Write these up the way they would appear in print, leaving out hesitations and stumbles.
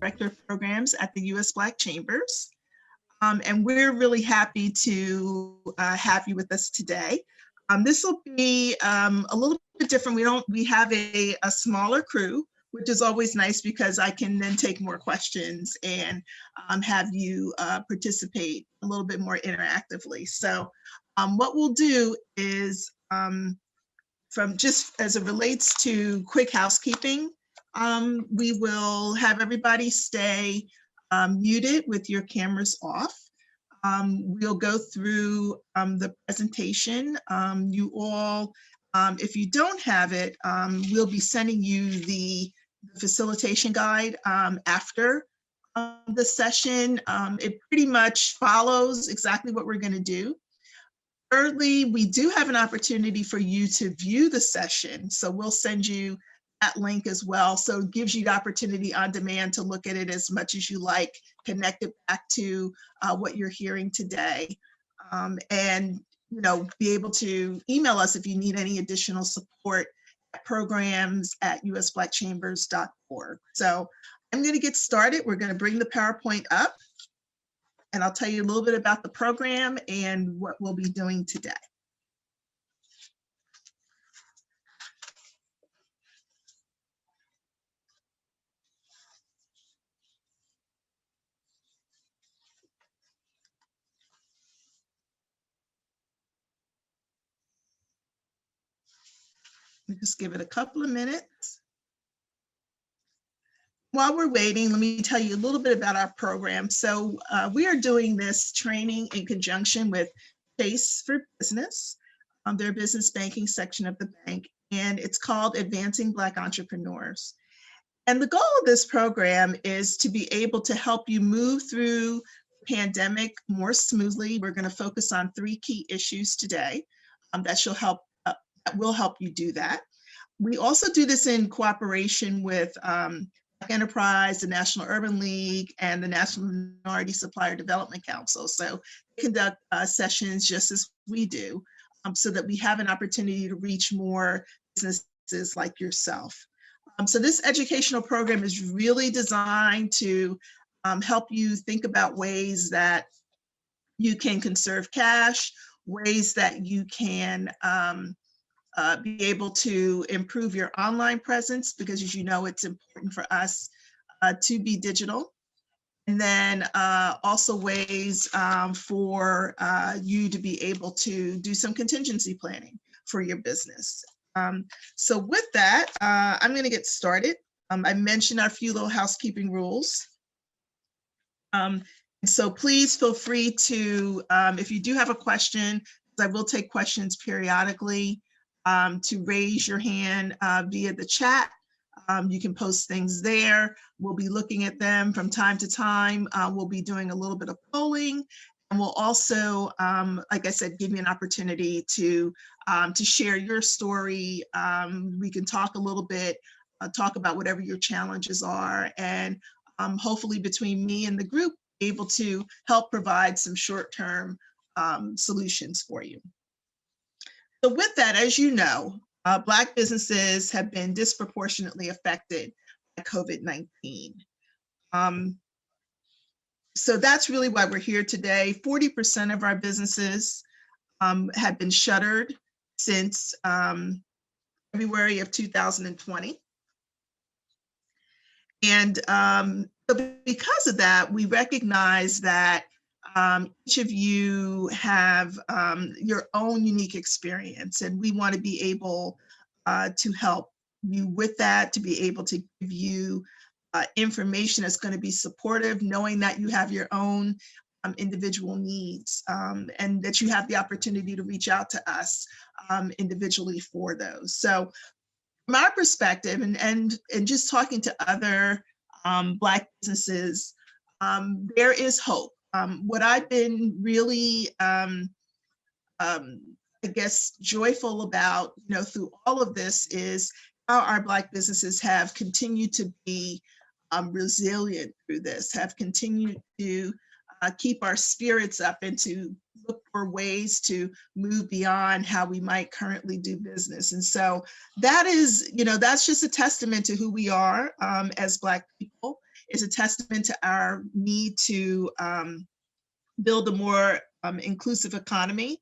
Director of Programs at the U.S. Black Chambers. And we're really happy to have you with us today. This will be a little bit different. We have a smaller crew, which is always nice because I can then take more questions and have you participate a little bit more interactively. So what we'll do is, from just as it relates to quick housekeeping, we will have everybody stay muted with your cameras off. We'll go through the presentation. You all, if you don't have it, we'll be sending you the facilitation guide after the session. It pretty much follows exactly what we're going to do. Thirdly, we do have an opportunity for you to view the session. So we'll send you that link as well. So it gives you the opportunity on demand to look at it as much as you like, connect it back to what you're hearing today. And be able to email us if you need any additional support at programs@usblackchambers.org. So I'm going to get started. We're going to bring the PowerPoint up, and I'll tell you a little bit about the program and what we'll be doing today. Just give it a couple of minutes. While we're waiting, let me tell you a little bit about our program. So we are doing this training in conjunction with Chase for Business, their business banking section of the bank, and it's called Advancing Black Entrepreneurs. And the goal of this program is to be able to help you move through the pandemic more smoothly. We're going to focus on 3 key issues today that will help you do that. We also do this in cooperation with Enterprise, the National Urban League, and the National Minority Supplier Development Council. So they conduct sessions just as we do, so that we have an opportunity to reach more businesses like yourself. So this educational program is really designed to help you think about ways that you can conserve cash, ways that you can be able to improve your online presence, because as you know, it's important for us to be digital. And then also ways for you to be able to do some contingency planning for your business. So with that, I'm going to get started. I mentioned our few little housekeeping rules. So please feel free to, if you do have a question, I will take questions periodically, to raise your hand via the chat. You can post things there. We'll be looking at them from time to time. We'll be doing a little bit of polling, and we'll also, like I said, give you an opportunity to share your story. We can talk a little bit, talk about whatever your challenges are, and hopefully between me and the group, be able to help provide some short-term solutions for you. So with that, as you know, Black businesses have been disproportionately affected by COVID-19. So that's really why we're here today. 40% of our businesses have been shuttered since February of 2020. And so because of that, we recognize that each of you have your own unique experience, and we want to be able to help you with that, to be able to give you information that's going to be supportive, knowing that you have your own individual needs, and that you have the opportunity to reach out to us individually for those. So from our perspective, and just talking to other Black businesses, there is hope. What I've been really, I guess, joyful about, through all of this is how our Black businesses have continued to be resilient through this, have continued to keep our spirits up and to look for ways to move beyond how we might currently do business. And so that is, that's just a testament to who we are as Black people. is a testament to our need to build a more inclusive economy.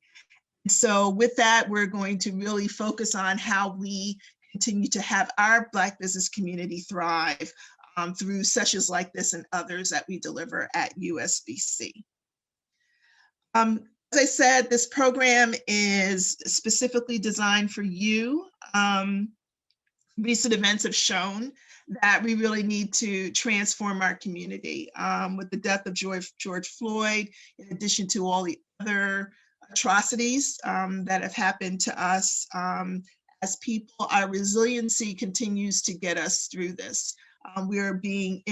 So with that, we're going to really focus on how we continue to have our Black business community thrive through sessions like this and others that we deliver at USBC. As I said, this program is specifically designed for you. Recent events have shown that we really need to transform our community. With the death of George Floyd, in addition to all the other atrocities that have happened to us as people, our resiliency continues to get us through this. We are being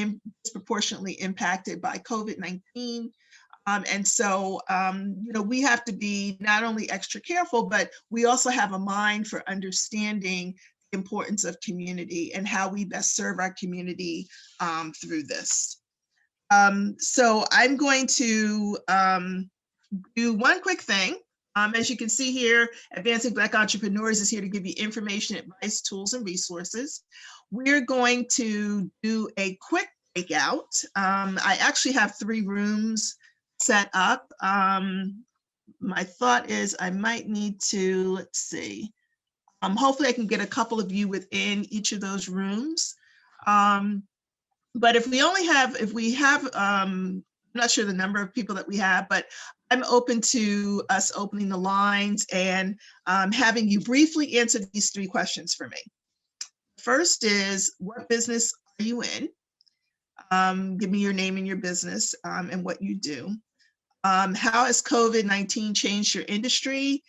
disproportionately impacted by COVID-19. And so, we have to be not only extra careful, but we also have a mind for understanding the importance of community and how we best serve our community through this. So I'm going to do one quick thing. As you can see here, Advancing Black Entrepreneurs is here to give you information, advice, tools, and resources. We're going to do a quick breakout. I actually have 3 rooms set up. My thought is I might need to, let's see, hopefully I can get a couple of you within each of those rooms. But if we have, I'm not sure the number of people that we have, but I'm open to us opening the lines and having you briefly answer these 3 questions for me. First is, what business are you in? Give me your name and your business and what you do. How has COVID-19 changed your industry?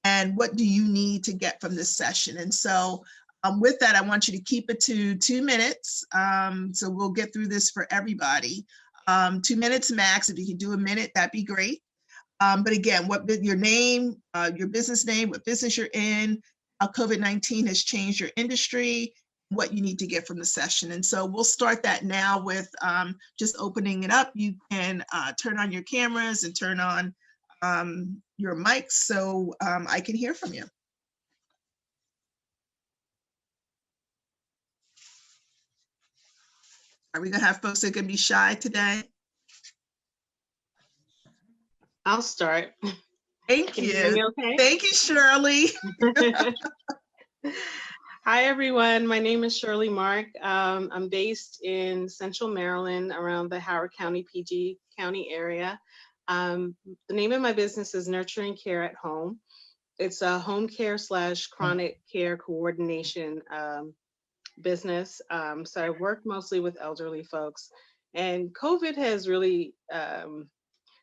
And what do you need to get from this session? And so with that, I want you to keep it to 2 minutes. So we'll get through this for everybody. 2 minutes max. If you can do a minute, that'd be great. But again, your name, your business name, what business you're in, how COVID-19 has changed your industry, what you need to get from the session. And so we'll start that now with just opening it up. You can turn on your cameras and turn on your mics so I can hear from you. Are we gonna have folks that are gonna be shy today? I'll start. Thank Can you. you hear me okay? Thank you, Shirley. Hi, everyone. My name is Shirley Mark. I'm based in Central Maryland, around the Howard County, PG County area. The name of my business is Nurturing Care at Home. It's a home care / chronic care coordination business. So I work mostly with elderly folks. And COVID has really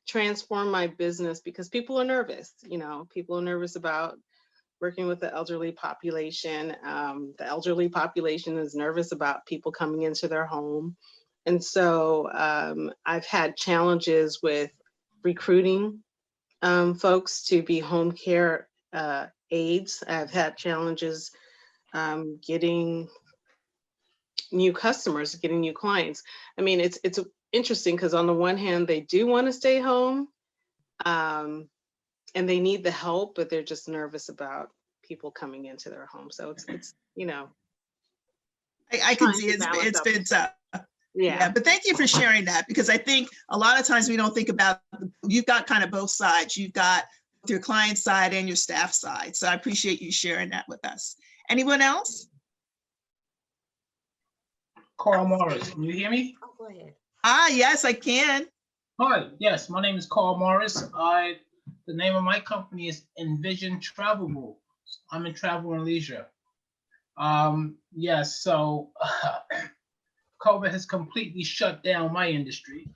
transformed my business because people are nervous. People are nervous about working with the elderly population. The elderly population is nervous about people coming into their home. And so I've had challenges with recruiting folks to be home care aides. I've had challenges getting new customers, getting new clients. I mean, it's interesting because on the one hand, they do want to stay home and they need the help, but they're just nervous about people coming into their home. So it's I can see it's been tough. Yeah, but thank you for sharing that, because I think a lot of times we don't think about, you've got kind of both sides. You've got your client side and your staff side. So I appreciate you sharing that with us. Anyone else? Carl Morris, can you hear me? Oh, go ahead. Yes, I can. Hi, yes, my name is Carl Morris. The name of my company is Envision Travel Rules. I'm in travel and leisure. Yes, so COVID has completely shut down my industry.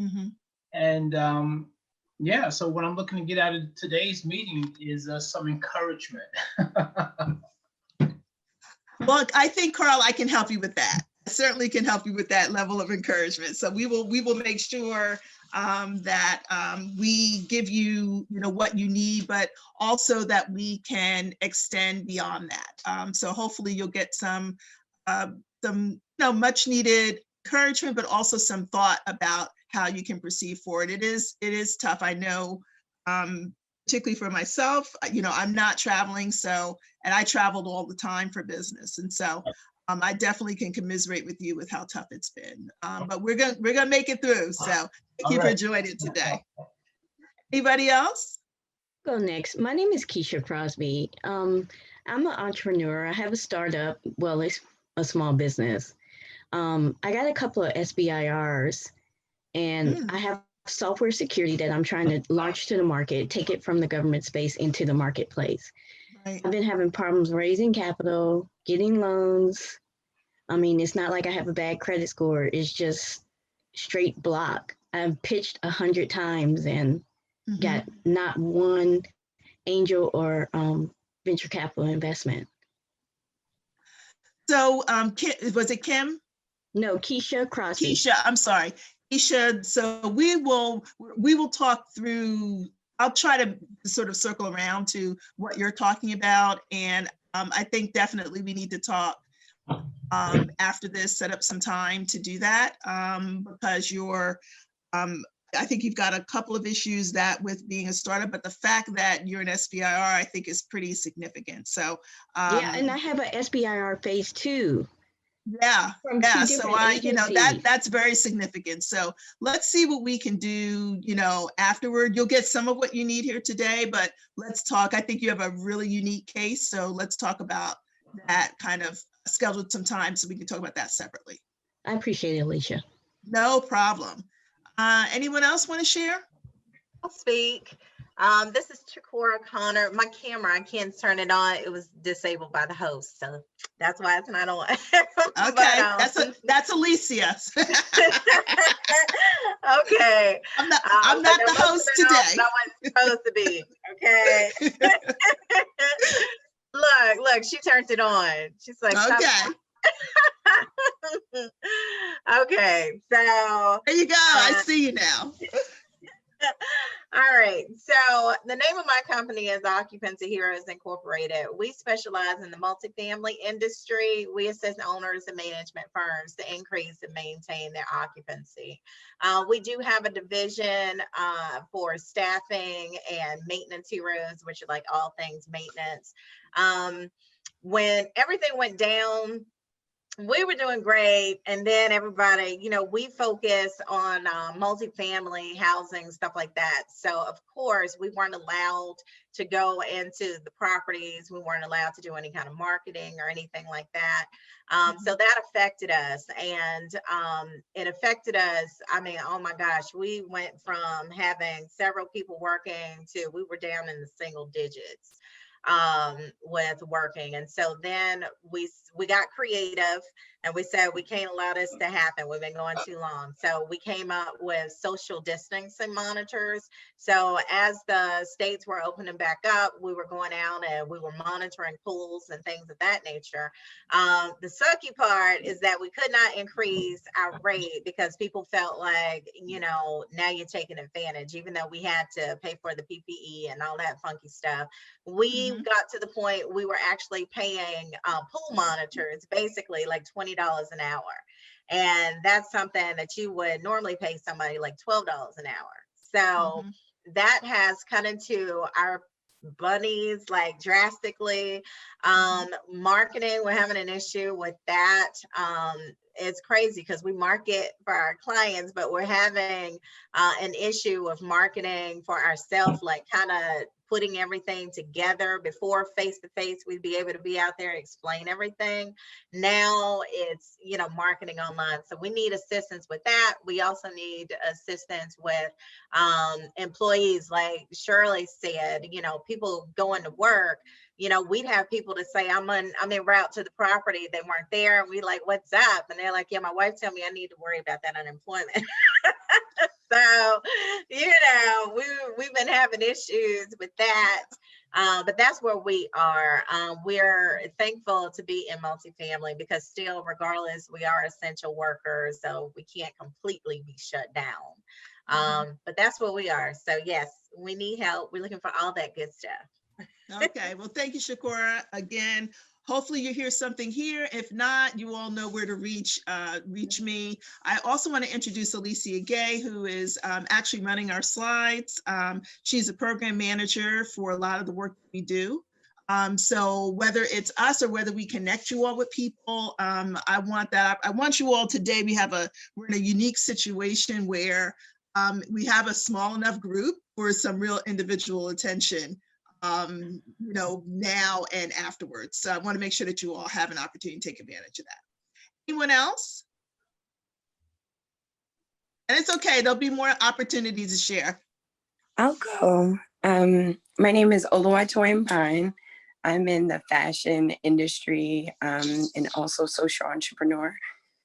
Mm-hmm. And yeah, so what I'm looking to get out of today's meeting is some encouragement. Well, I think, Carl, I can help you with that. I certainly can help you with that level of encouragement. So we will make sure that we give you, what you need, but also that we can extend beyond that. So hopefully you'll get some much needed encouragement, but also some thought about how you can proceed forward. It is tough. I know, particularly for myself, I'm not traveling, and I traveled all the time for business. And so I definitely can commiserate with you with how tough it's been. But we're gonna make it through. So thank you for joining today. Anybody else? Go next. My name is Keisha Crosby. I'm an entrepreneur. I have a startup. Well, it's a small business. I got a couple of SBIRs, and I have software security that I'm trying to launch to the market, take it from the government space into the marketplace. Right. I've been having problems raising capital, getting loans. I mean, it's not like I have a bad credit score. It's just straight block. I've pitched 100 times and got not one angel or venture capital investment. So was it Kim? No, Keisha Crosby. Keisha, I'm sorry. Keisha, so we will talk through, I'll try to sort of circle around to what you're talking about. And I think definitely we need to talk after this, set up some time to do that because I think you've got a couple of issues that with being a startup, but the fact that you're an SBIR, I think is pretty significant. So yeah, and I have an SBIR phase 2. Yeah, From yeah. 2 So different that's very significant. So let's see what we can do, afterward. You'll get some of what you need here today, but let's talk. I think you have a really unique case. So let's talk about that, kind of schedule some time so we can talk about that separately. I appreciate it, Alicia. No problem. Anyone else want to share? I'll speak. This is Chikora Connor. My camera, I can't turn it on. It was disabled by the host, so that's why it's not on. Okay, that's Alicia. Okay. I'm not the host today. I wasn't supposed to be. Okay. Look, she turned it on. She's like, okay. Okay, so there you go. I see you now. All right. So the name of my company is Occupancy Heroes Incorporated. We specialize in the multifamily industry. We assist owners and management firms to increase and maintain their occupancy. We do have a division for staffing and maintenance heroes, which are like all things maintenance. When everything went down, we were doing great. And then everybody, we focus on multifamily housing, stuff like that. So of course we weren't allowed to go into the properties. We weren't allowed to do any kind of marketing or anything like that. So that affected us, and it affected us. I mean, oh my gosh, we went from having several people working to we were down in the single digits with working. And so then we got creative and we said, we can't allow this to happen. We've been going too long. So we came up with social distancing monitors. So as the states were opening back up, we were going out and we were monitoring pools and things of that nature. The sucky part is that we could not increase our rate because people felt like, now you're taking advantage, even though we had to pay for the PPE and all that funky stuff. We got to the point we were actually paying pool monitors basically like $20 an hour. And that's something that you would normally pay somebody like $12 an hour. So that has cut into our bunnies like drastically. Marketing, we're having an issue with that. It's crazy because we market for our clients, but we're having an issue of marketing for ourselves, like kind of putting everything together. Before face-to-face, we'd be able to be out there and explain everything. Now it's, marketing online. So we need assistance with that. We also need assistance with employees, like Shirley said, people going to work. We'd have people to say, I'm en route to the property. They weren't there. And we like, what's up? And they're like, yeah, my wife told me I need to worry about that unemployment. So, we've been having issues with that. But that's where we are. We're thankful to be in multifamily because still, regardless, we are essential workers. So we can't completely be shut down. But that's where we are. So yes, we need help. We're looking for all that good stuff. Okay, well, thank you, Chikora. Again, hopefully you hear something here. If not, you all know where to reach me. I also want to introduce Alicia Gay, who is actually running our slides. She's a program manager for a lot of the work that we do. So whether it's us or whether we connect you all with people, I want you all today, we're in a unique situation where we have a small enough group for some real individual attention, now and afterwards. So I want to make sure that you all have an opportunity to take advantage of that. Anyone else? And it's okay, there'll be more opportunities to share. I'll go. My name is Oluwatoyin Pine. I'm in the fashion industry and also social entrepreneur.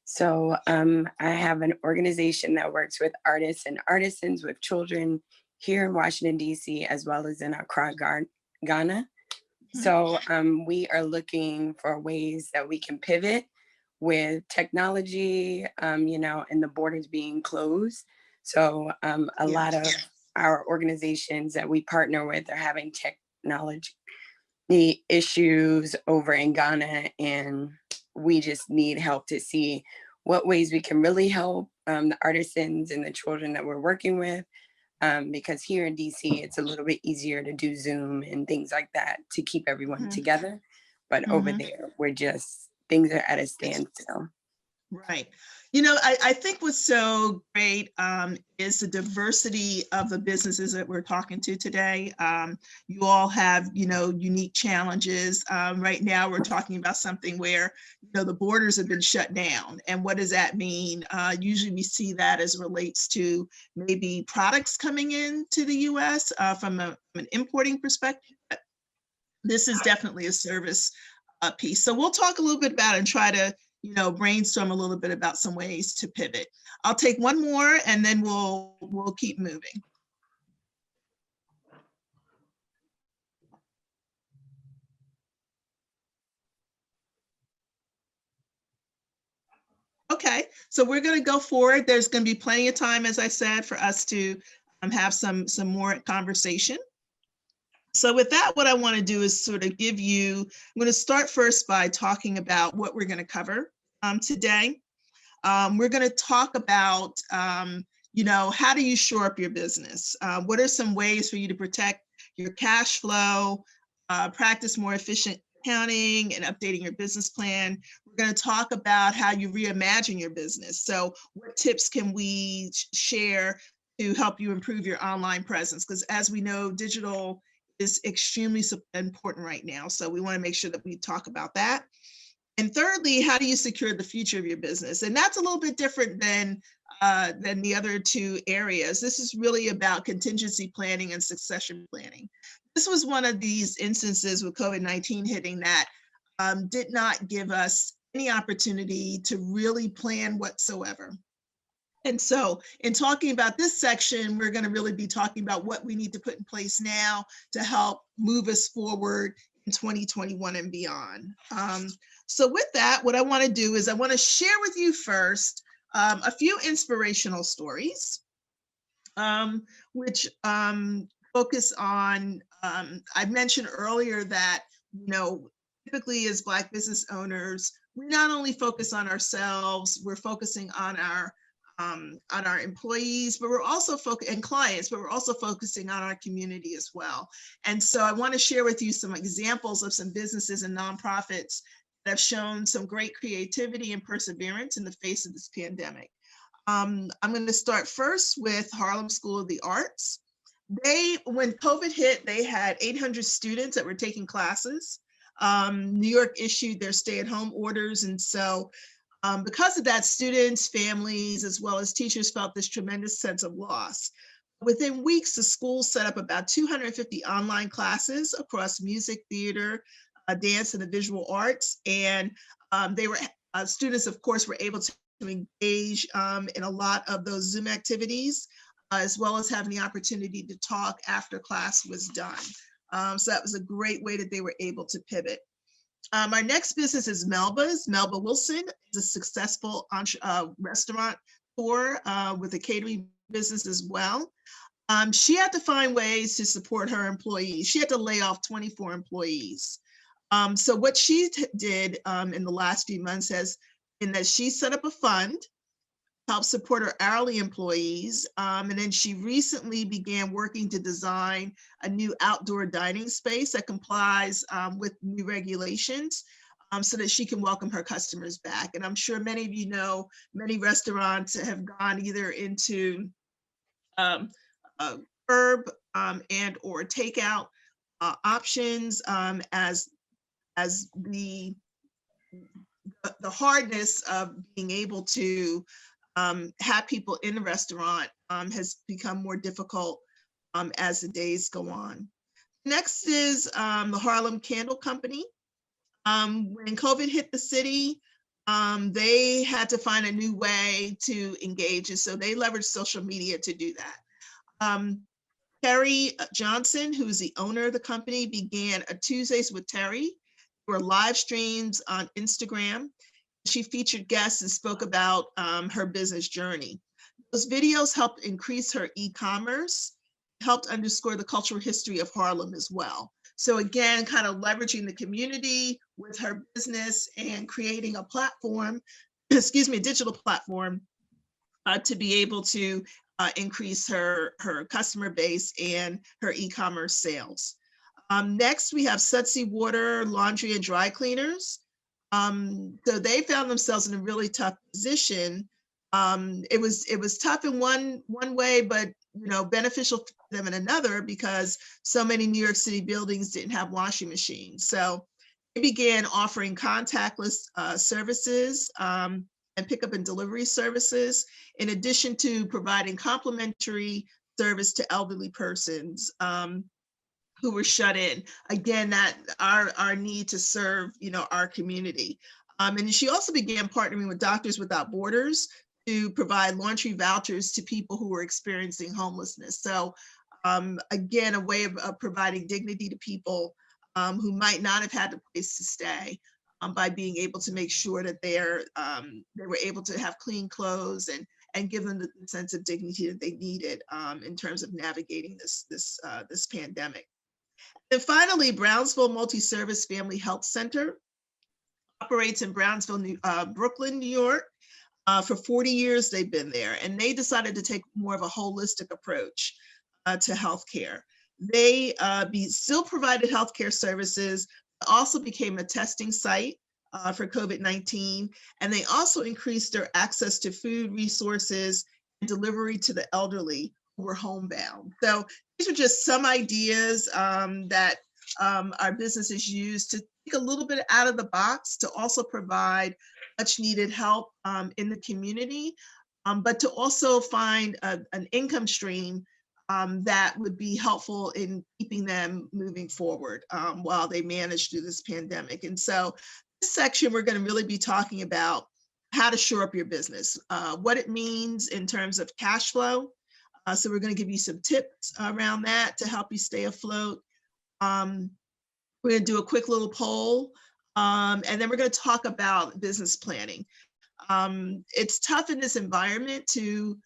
So I have an organization that works with artists and artisans with children here in Washington, D.C., as well as in Accra, Ghana. So we are looking for ways that we can pivot with technology, and the borders being closed. So a lot of our organizations that we partner with are having technology issues over in Ghana, and we just need help to see what ways we can really help the artisans and the children that we're working with. Because here in DC, it's a little bit easier to do Zoom and things like that to keep everyone together. But over there, things are at a standstill. Right. I think what's so great is the diversity of the businesses that we're talking to today. You all have, unique challenges. Right now, we're talking about something where, the borders have been shut down. And what does that mean? Usually we see that as relates to maybe products coming into the US from an importing perspective. But this is definitely a service piece. So we'll talk a little bit about it and try to brainstorm a little bit about some ways to pivot. I'll take one more and then we'll keep moving. Okay, so we're going to go forward. There's going to be plenty of time, as I said, for us to have some more conversation. So with that, what I want to do is sort of I'm going to start first by talking about what we're going to cover today. We're going to talk about, how do you shore up your business? What are some ways for you to protect your cash flow, practice more efficient accounting and updating your business plan? We're going to talk about how you reimagine your business. So what tips can we share to help you improve your online presence? Because as we know, digital is extremely important right now. So we want to make sure that we talk about that. And thirdly, how do you secure the future of your business? And that's a little bit different than the other two areas. This is really about contingency planning and succession planning. This was one of these instances with COVID-19 hitting that did not give us any opportunity to really plan whatsoever. And so in talking about this section, we're going to really be talking about what we need to put in place now to help move us forward in 2021 and beyond. So with that, what I want to do is I want to share with you first a few inspirational stories, which focus on, I mentioned earlier that, typically as Black business owners, we not only focus on ourselves, we're focusing on our employees, but we're also and clients, but we're also focusing on our community as well. And so I want to share with you some examples of some businesses and nonprofits that have shown some great creativity and perseverance in the face of this pandemic. I'm going to start first with Harlem School of the Arts. When COVID hit, they had 800 students that were taking classes. New York issued their stay-at-home orders, and so because of that, students, families, as well as teachers felt this tremendous sense of loss. Within weeks, the school set up about 250 online classes across music, theater, dance, and the visual arts. And students, of course, were able to engage in a lot of those Zoom activities, as well as having the opportunity to talk after class was done. So that was a great way that they were able to pivot. Our next business is Melba's. Melba Wilson is a successful restaurant tour with a catering business as well. She had to find ways to support her employees. She had to lay off 24 employees. So what she did in the last few months has been that she set up a fund help support her hourly employees. And then she recently began working to design a new outdoor dining space that complies with new regulations, so that she can welcome her customers back. And I'm sure many of you know, many restaurants have gone either into curb and or takeout options as the hardness of being able to have people in the restaurant has become more difficult as the days go on. Next is the Harlem Candle Company. When COVID hit the city, they had to find a new way to engage, and so they leveraged social media to do that. Terry Johnson, who's the owner of the company, began a Tuesdays with Terry. There were live streams on Instagram. She featured guests and spoke about her business journey. Those videos helped increase her e-commerce, helped underscore the cultural history of Harlem as well. So again, kind of leveraging the community with her business and creating a platform, excuse me, a digital platform to be able to increase her customer base and her e-commerce sales. Next, we have Sudsy Water Laundry and Dry Cleaners. So they found themselves in a really tough position. It was tough in one way, but beneficial for them in another, because so many New York City buildings didn't have washing machines. So they began offering contactless services and pickup and delivery services, in addition to providing complimentary service to elderly persons who were shut in. Again, that our need to serve, our community. And she also began partnering with Doctors Without Borders to provide laundry vouchers to people who were experiencing homelessness. So again, a way of providing dignity to people who might not have had a place to stay by being able to make sure that they were able to have clean clothes and give them the sense of dignity that they needed in terms of navigating this pandemic. And finally, Brownsville Multi-Service Family Health Center operates in Brownsville, Brooklyn, New York. For 40 years, they've been there, and they decided to take more of a holistic approach to healthcare. They still provided healthcare services, also became a testing site for COVID-19, and they also increased their access to food resources and delivery to the elderly who were homebound. So these are just some ideas that our businesses use to think a little bit out of the box, to also provide much needed help in the community, but to also find an income stream that would be helpful in keeping them moving forward while they manage through this pandemic. And so this section, we're going to really be talking about how to shore up your business, what it means in terms of cash flow. So we're going to give you some tips around that to help you stay afloat. We're going to do a quick little poll, and then we're going to talk about business planning. It's tough in this environment to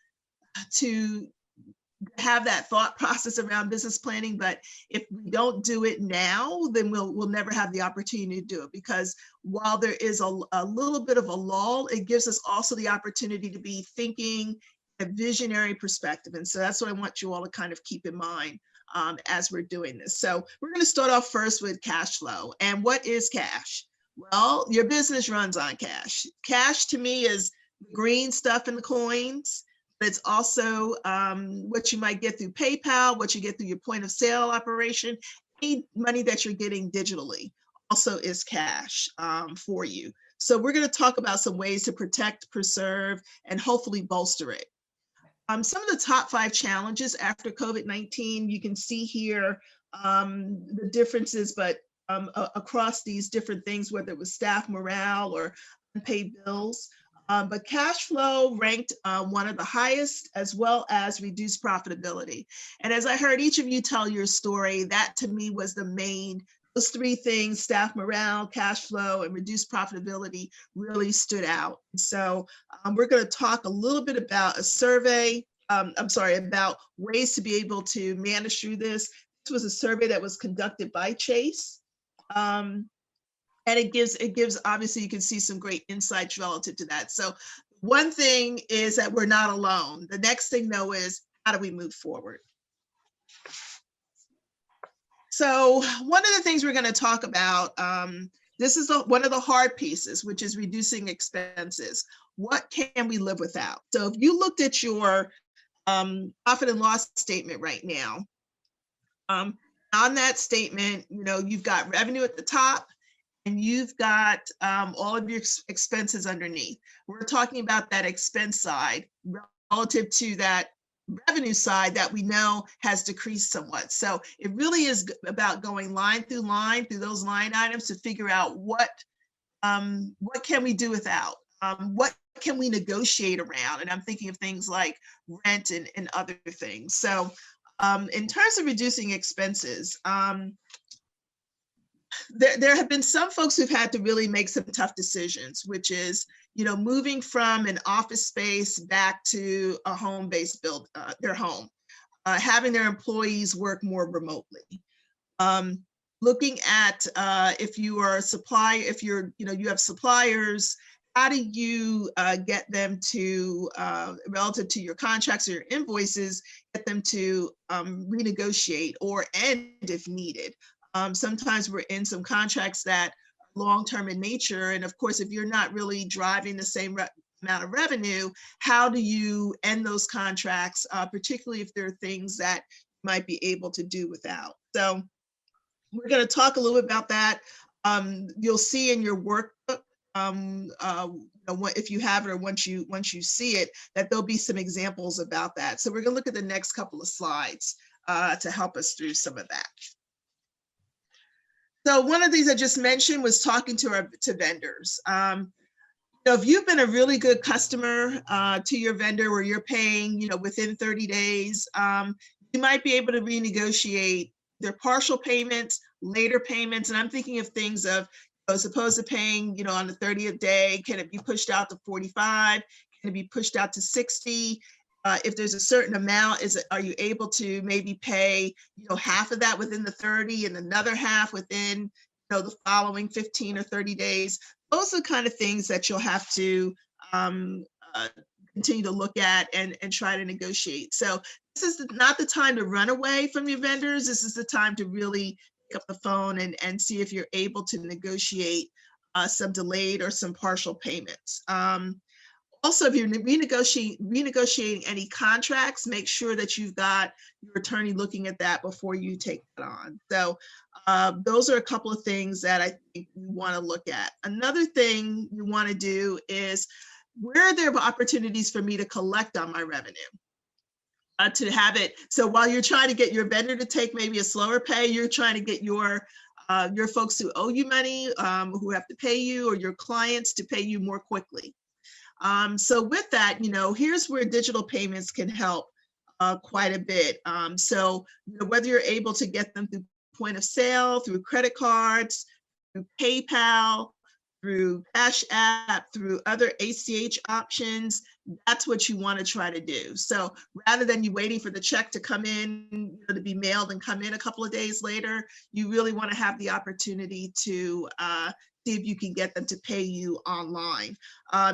have that thought process around business planning, but if we don't do it now, then we'll never have the opportunity to do it, because while there is a little bit of a lull, it gives us also the opportunity to be thinking a visionary perspective. And so that's what I want you all to kind of keep in mind as we're doing this. So we're going to start off first with cash flow. And what is cash? Well, your business runs on cash. Cash to me is the green stuff in the coins. But it's also what you might get through PayPal, what you get through your point of sale operation. Any money that you're getting digitally also is cash for you. So we're going to talk about some ways to protect, preserve, and hopefully bolster it. Some of the top 5 challenges after COVID-19, you can see here the differences, but across these different things, whether it was staff morale or unpaid bills. But cash flow ranked one of the highest, as well as reduced profitability. And as I heard each of you tell your story, that to me was the main, those 3 things, staff morale, cash flow, and reduced profitability really stood out. So we're going to talk a little bit about a survey, about ways to be able to manage through this. This was a survey that was conducted by Chase. And it gives, obviously you can see some great insights relative to that. So one thing is that we're not alone. The next thing though is how do we move forward? So one of the things we're going to talk about, this is one of the hard pieces, which is reducing expenses. What can we live without? So if you looked at your profit and loss statement right now, on that statement, you know, you've got revenue at the top and you've got all of your expenses underneath. We're talking about that expense side relative to that revenue side that we know has decreased somewhat. So it really is about going line through those line items to figure out what can we do without? What can we negotiate around? And I'm thinking of things like rent and other things. So in terms of reducing expenses, there have been some folks who've had to really make some tough decisions, which is, you know, moving from an office space back to a home-based build, their home, having their employees work more remotely. Looking at if you are a supplier, if you're, you know, you have suppliers, how do you get them to, relative to your contracts or your invoices, get them to renegotiate or end if needed? Sometimes we're in some contracts that are long-term in nature. And of course, if you're not really driving the same amount of revenue, how do you end those contracts, particularly if there are things that you might be able to do without? So we're going to talk a little bit about that. You'll see in your workbook, if you have it or once you see it, that there'll be some examples about that. So we're going to look at the next couple of slides to help us through some of that. So one of these I just mentioned was talking to vendors. So if you've been a really good customer to your vendor where you're paying, you know, within 30 days, you might be able to renegotiate their partial payments, later payments. And I'm thinking of things of, as opposed to paying, you know, on the 30th day, can it be pushed out to 45? Can it be pushed out to 60? If there's a certain amount, are you able to maybe pay, you know, half of that within the 30 and another half within, you know, the following 15 or 30 days? Those are the kind of things that you'll have to continue to look at and try to negotiate. So this is not the time to run away from your vendors. This is the time to really pick up the phone and see if you're able to negotiate some delayed or some partial payments. Also, if you're renegotiating any contracts, make sure that you've got your attorney looking at that before you take that on. So those are a couple of things that I think you want to look at. Another thing you want to do is, where are there opportunities for me to collect on my revenue? To have it, so while you're trying to get your vendor to take maybe a slower pay, you're trying to get your folks who owe you money, who have to pay you, or your clients to pay you more quickly. So with that, you know, here's where digital payments can help quite a bit. So you know, whether you're able to get them through point of sale, through credit cards, through PayPal, through Cash App, through other ACH options, that's what you want to try to do. So rather than you waiting for the check to come in, you know, to be mailed and come in a couple of days later, you really want to have the opportunity to see if you can get them to pay you online.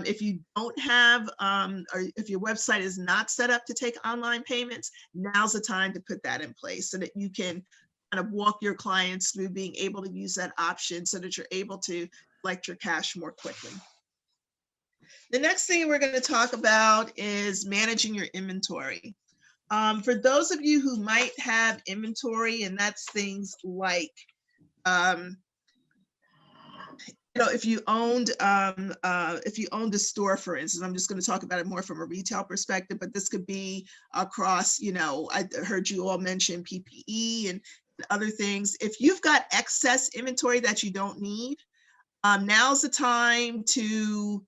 If you don't have, or if your website is not set up to take online payments, now's the time to put that in place so that you can kind of walk your clients through being able to use that option so that you're able to collect your cash more quickly. The next thing we're going to talk about is managing your inventory. For those of you who might have inventory, and that's things like, you know, if you owned a store, for instance, I'm just going to talk about it more from a retail perspective, but this could be across, you know, I heard you all mention PPE and other things. If you've got excess inventory that you don't need, now's the time to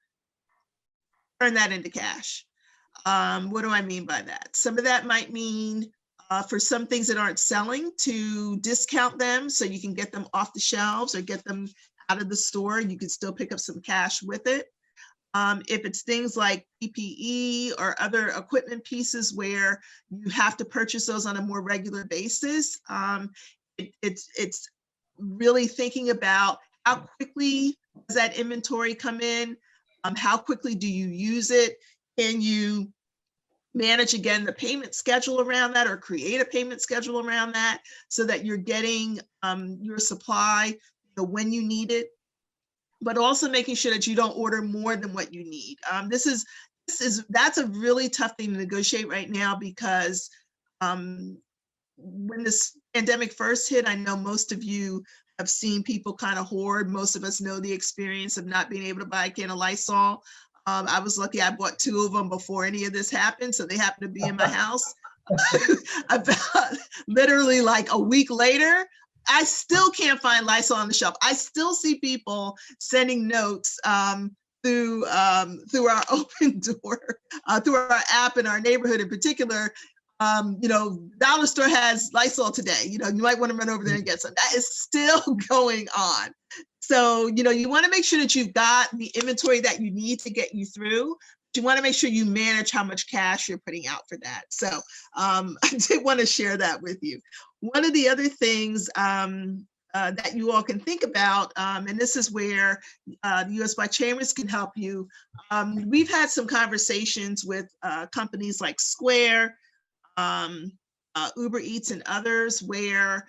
turn that into cash. What do I mean by that? Some of that might mean for some things that aren't selling, to discount them so you can get them off the shelves or get them out of the store. You can still pick up some cash with it. If it's things like PPE or other equipment pieces where you have to purchase those on a more regular basis, it's really thinking about how quickly does that inventory come in? How quickly do you use it? Can you manage, again, the payment schedule around that, or create a payment schedule around that, so that you're getting your supply when you need it, but also making sure that you don't order more than what you need. That's a really tough thing to negotiate right now, because when this pandemic first hit, I know most of you have seen people kind of hoard. Most of us know the experience of not being able to buy a can of Lysol. I was lucky I bought 2 of them before any of this happened, so they happened to be in my house. About literally like a week later, I still can't find Lysol on the shelf. I still see people sending notes through our open door, through our app in our neighborhood in particular. Dollar store has Lysol today. You might want to run over there and get some. That is still going on. So, you want to make sure that you've got the inventory that you need to get you through. But you want to make sure you manage how much cash you're putting out for that. So I did want to share that with you. One of the other things that you all can think about, and this is where the US Chambers can help you. We've had some conversations with companies like Square, Uber Eats, and others, where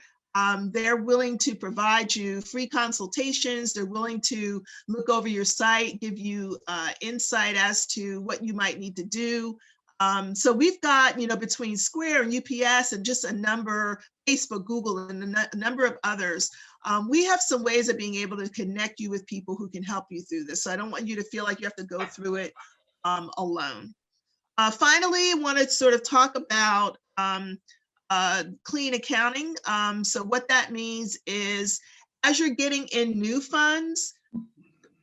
they're willing to provide you free consultations. They're willing to look over your site, give you insight as to what you might need to do. So we've got, between Square and UPS and just a number, Facebook, Google, and a number of others, we have some ways of being able to connect you with people who can help you through this. So I don't want you to feel like you have to go through it alone. Finally, I want to sort of talk about clean accounting. So what that means is, as you're getting in new funds,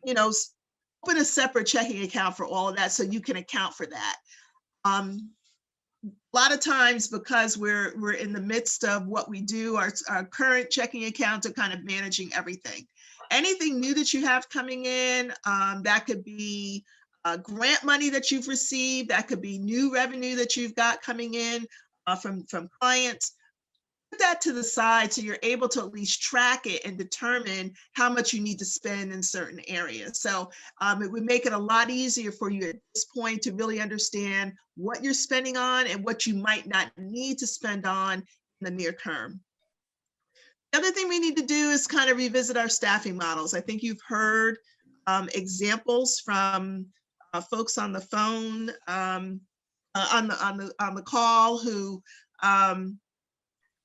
open a separate checking account for all of that, so you can account for that. A lot of times, because we're in the midst of what we do, our current checking accounts are kind of managing everything. Anything new that you have coming in, that could be grant money that you've received, that could be new revenue that you've got coming in from clients. Put that to the side so you're able to at least track it and determine how much you need to spend in certain areas. So it would make it a lot easier for you at this point to really understand what you're spending on and what you might not need to spend on in the near term. The other thing we need to do is kind of revisit our staffing models. I think you've heard examples from folks on the phone, on the call, who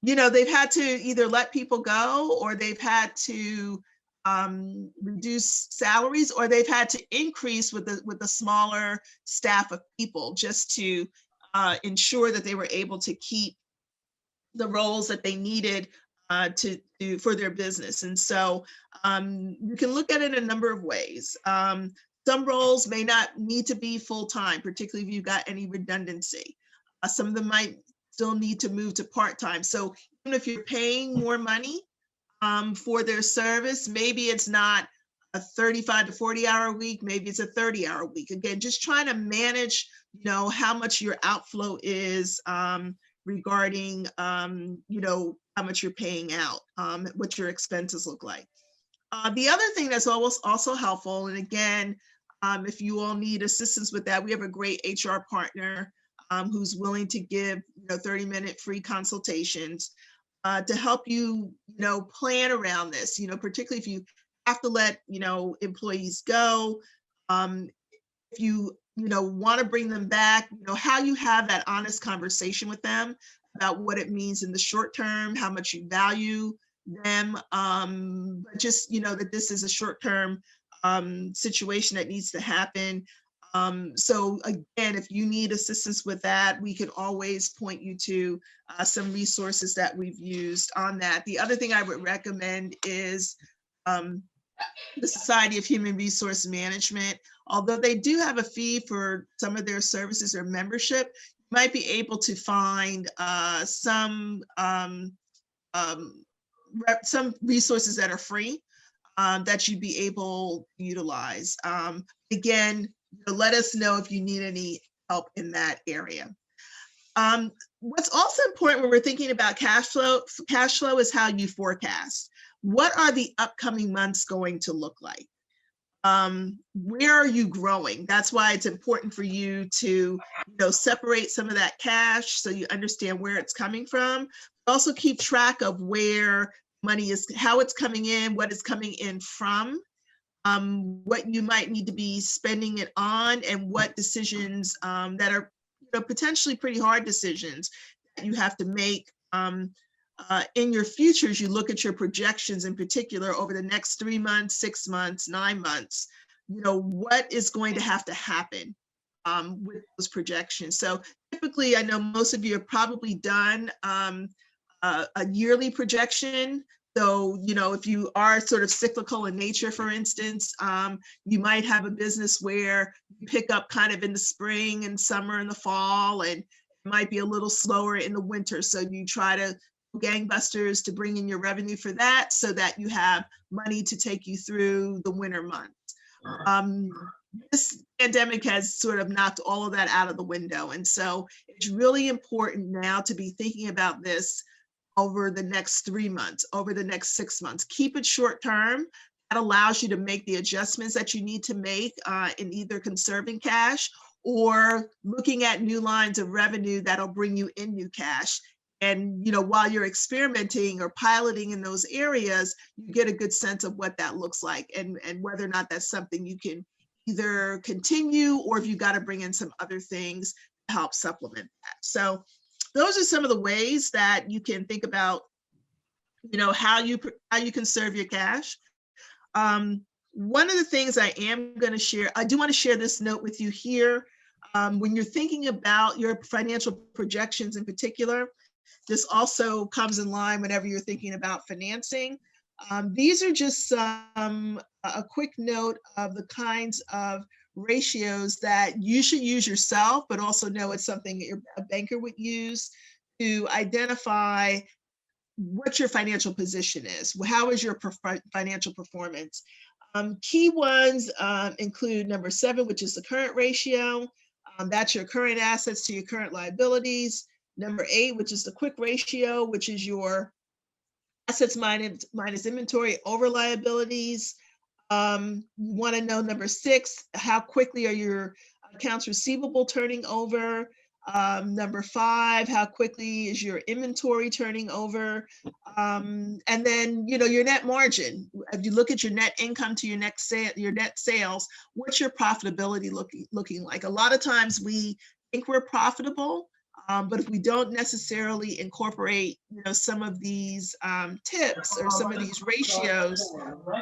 they've had to either let people go, or they've had to reduce salaries, or they've had to increase with a smaller staff of people, just to ensure that they were able to keep the roles that they needed for their business. And so you can look at it in a number of ways. Some roles may not need to be full-time, particularly if you've got any redundancy. Some of them might still need to move to part-time. So even if you're paying more money for their service, maybe it's not a 35 to 40-hour week, maybe it's a 30-hour week. Again, just trying to manage, how much your outflow is regarding, how much you're paying out, what your expenses look like. The other thing that's also helpful, and again, if you all need assistance with that, we have a great HR partner who's willing to give 30-minute free consultations to help you plan around this, particularly if you have to let employees go, if you want to bring them back, how you have that honest conversation with them about what it means in the short term, how much you value them, but just that this is a short-term situation that needs to happen. So again, if you need assistance with that, we can always point you to some resources that we've used on that. The other thing I would recommend is the Society of Human Resource Management. Although they do have a fee for some of their services or membership, you might be able to find some resources that are free that you'd be able to utilize. Again, let us know if you need any help in that area. What's also important when we're thinking about cash flow is how you forecast. What are the upcoming months going to look like? where are you growing? That's why it's important for you to, separate some of that cash so you understand where it's coming from. Also keep track of where money is, how it's coming in, what it's coming in from, what you might need to be spending it on, and what decisions that are potentially pretty hard decisions that you have to make in your futures. You look at your projections in particular over the next 3 months, 6 months, 9 months, what is going to have to happen with those projections. So typically, I know most of you have probably done a yearly projection. So, if you are sort of cyclical in nature, for instance, you might have a business where you pick up kind of in the spring and summer and the fall, and it might be a little slower in the winter. So you try to gangbusters to bring in your revenue for that so that you have money to take you through the winter months. This pandemic has sort of knocked all of that out of the window. And so it's really important now to be thinking about this over the next 3 months, over the next 6 months. Keep it short term. That allows you to make the adjustments that you need to make in either conserving cash or looking at new lines of revenue that'll bring you in new cash. And while you're experimenting or piloting in those areas, you get a good sense of what that looks like and whether or not that's something you can either continue or if you got to bring in some other things to help supplement that. So those are some of the ways that you can think about, how you conserve your cash. One of the things I am going to share, I do want to share this note with you here. When you're thinking about your financial projections in particular, this also comes in line whenever you're thinking about financing. These are just a quick note of the kinds of ratios that you should use yourself, but also know it's something that a banker would use to identify what your financial position is. How is your financial performance? Key ones include number 7, which is the current ratio. That's your current assets to your current liabilities. Number 8, which is the quick ratio, which is your assets minus inventory over liabilities. You want to know number 6, how quickly are your accounts receivable turning over? Number 5, how quickly is your inventory turning over? And then, your net margin. If you look at your net income to your net sales, what's your profitability looking like? A lot of times we think we're profitable, but if we don't necessarily incorporate, some of these tips or some of these ratios,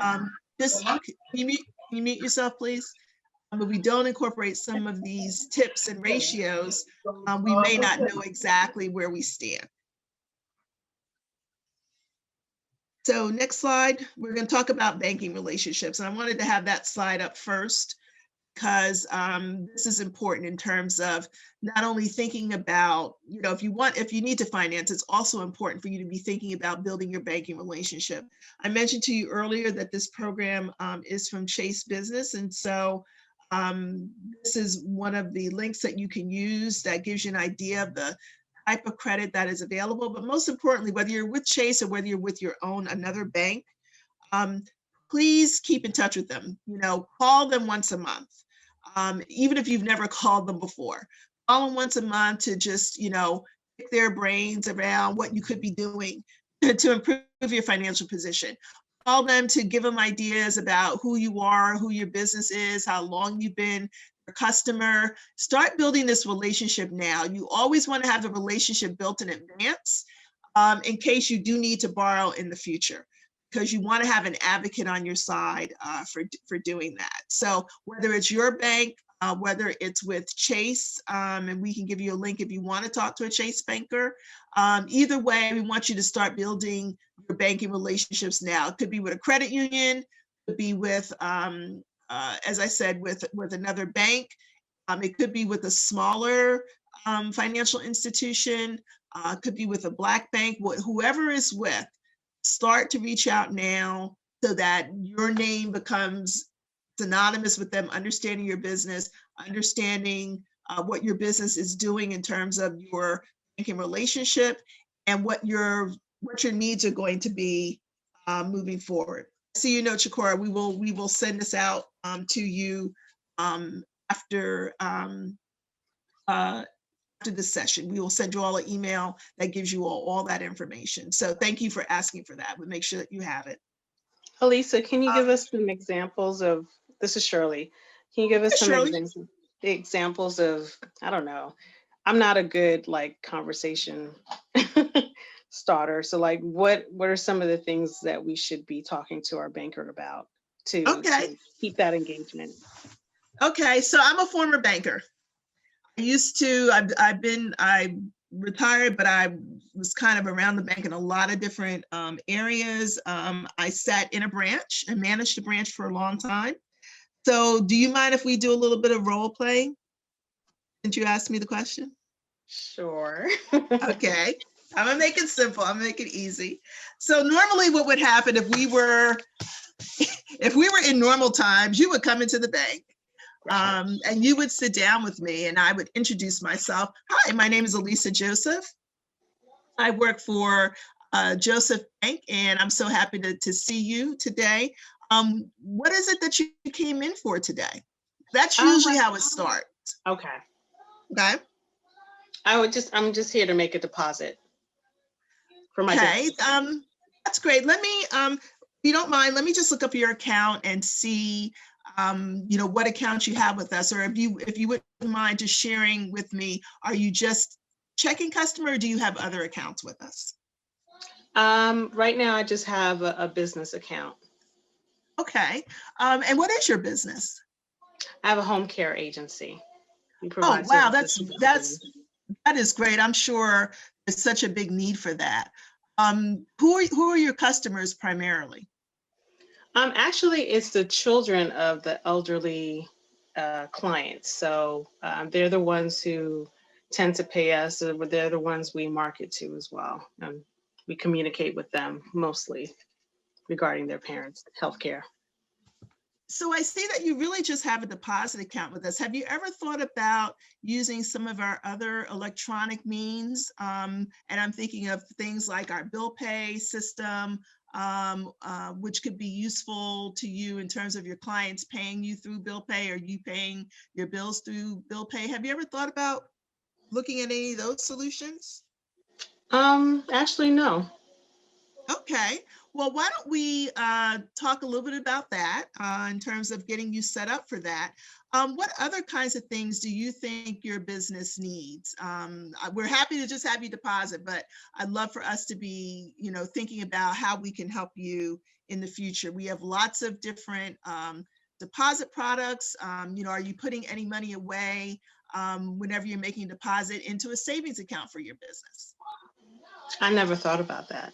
can you mute yourself, please? But we don't incorporate some of these tips and ratios, we may not know exactly where we stand. So next slide, we're going to talk about banking relationships. And I wanted to have that slide up first because this is important in terms of not only thinking about, if you need to finance, it's also important for you to be thinking about building your banking relationship. I mentioned to you earlier that this program is from Chase Business. And so this is one of the links that you can use that gives you an idea of the type of credit that is available. But most importantly, whether you're with Chase or whether you're with another bank, please keep in touch with them. Call them once a month. Even if you've never called them before, call them once a month to just, pick their brains around what you could be doing to improve your financial position. Call them to give them ideas about who you are, who your business is, how long you've been a customer. Start building this relationship now. You always want to have the relationship built in advance in case you do need to borrow in the future, because you want to have an advocate on your side for doing that. So whether it's your bank, whether it's with Chase, and we can give you a link if you want to talk to a Chase banker. Either way, we want you to start building your banking relationships now. It could be with a credit union, it could be with, as I said, with another bank. It could be with a smaller financial institution, could be with a Black bank, whoever is with. Start to reach out now so that your name becomes synonymous with them, understanding your business, understanding what your business is doing in terms of your banking relationship and what your needs are going to be moving forward. see you know, Chikora, we will send this out to you after this session. We will send you all an email that gives you all that information. So thank you for asking for that. We'll make sure that you have it. Elisa, can you give us some examples of, this is Shirley, can you give us some Shirley. examples of, I don't know, I'm not a good like conversation starter. So like what are some of the things that we should be talking to our banker about to keep that engagement? Okay, so I'm a former banker. I retired, but I was kind of around the bank in a lot of different areas. I sat in a branch and managed a branch for a long time. So do you mind if we do a little bit of role playing? Since you asked me the question? Sure. Okay, I'm gonna make it simple. I'm gonna make it easy. So normally what would happen if we were in normal times, you would come into the bank. And you would sit down with me and I would introduce myself. Hi, my name is Elisa Joseph. I work for Joseph Bank and I'm so happy to see you today. What is it that you came in for today? That's usually how it starts. Okay. Okay. I'm just here to make a deposit for my Okay. business. That's great. Let me, if you don't mind, let me just look up your account and see what accounts you have with us, or if you wouldn't mind just sharing with me, are you just checking customer or do you have other accounts with us? Right now I just have a business account. Okay. And what is your business? I have a home care agency. Oh, wow, that is great. I'm sure there's such a big need for that. Who are your customers primarily? Actually, it's the children of the elderly clients. So they're the ones who tend to pay us, but they're the ones we market to as well. We communicate with them mostly regarding their parents' healthcare. So I see that you really just have a deposit account with us. Have you ever thought about using some of our other electronic means? And I'm thinking of things like our bill pay system, which could be useful to you in terms of your clients paying you through bill pay or you paying your bills through bill pay. Have you ever thought about looking at any of those solutions? Actually, no. Okay, well, why don't we talk a little bit about that in terms of getting you set up for that. What other kinds of things do you think your business needs? We're happy to just have you deposit, but I'd love for us to be, thinking about how we can help you in the future. We have lots of different deposit products. Are you putting any money away whenever you're making a deposit into a savings account for your business? I never thought about that.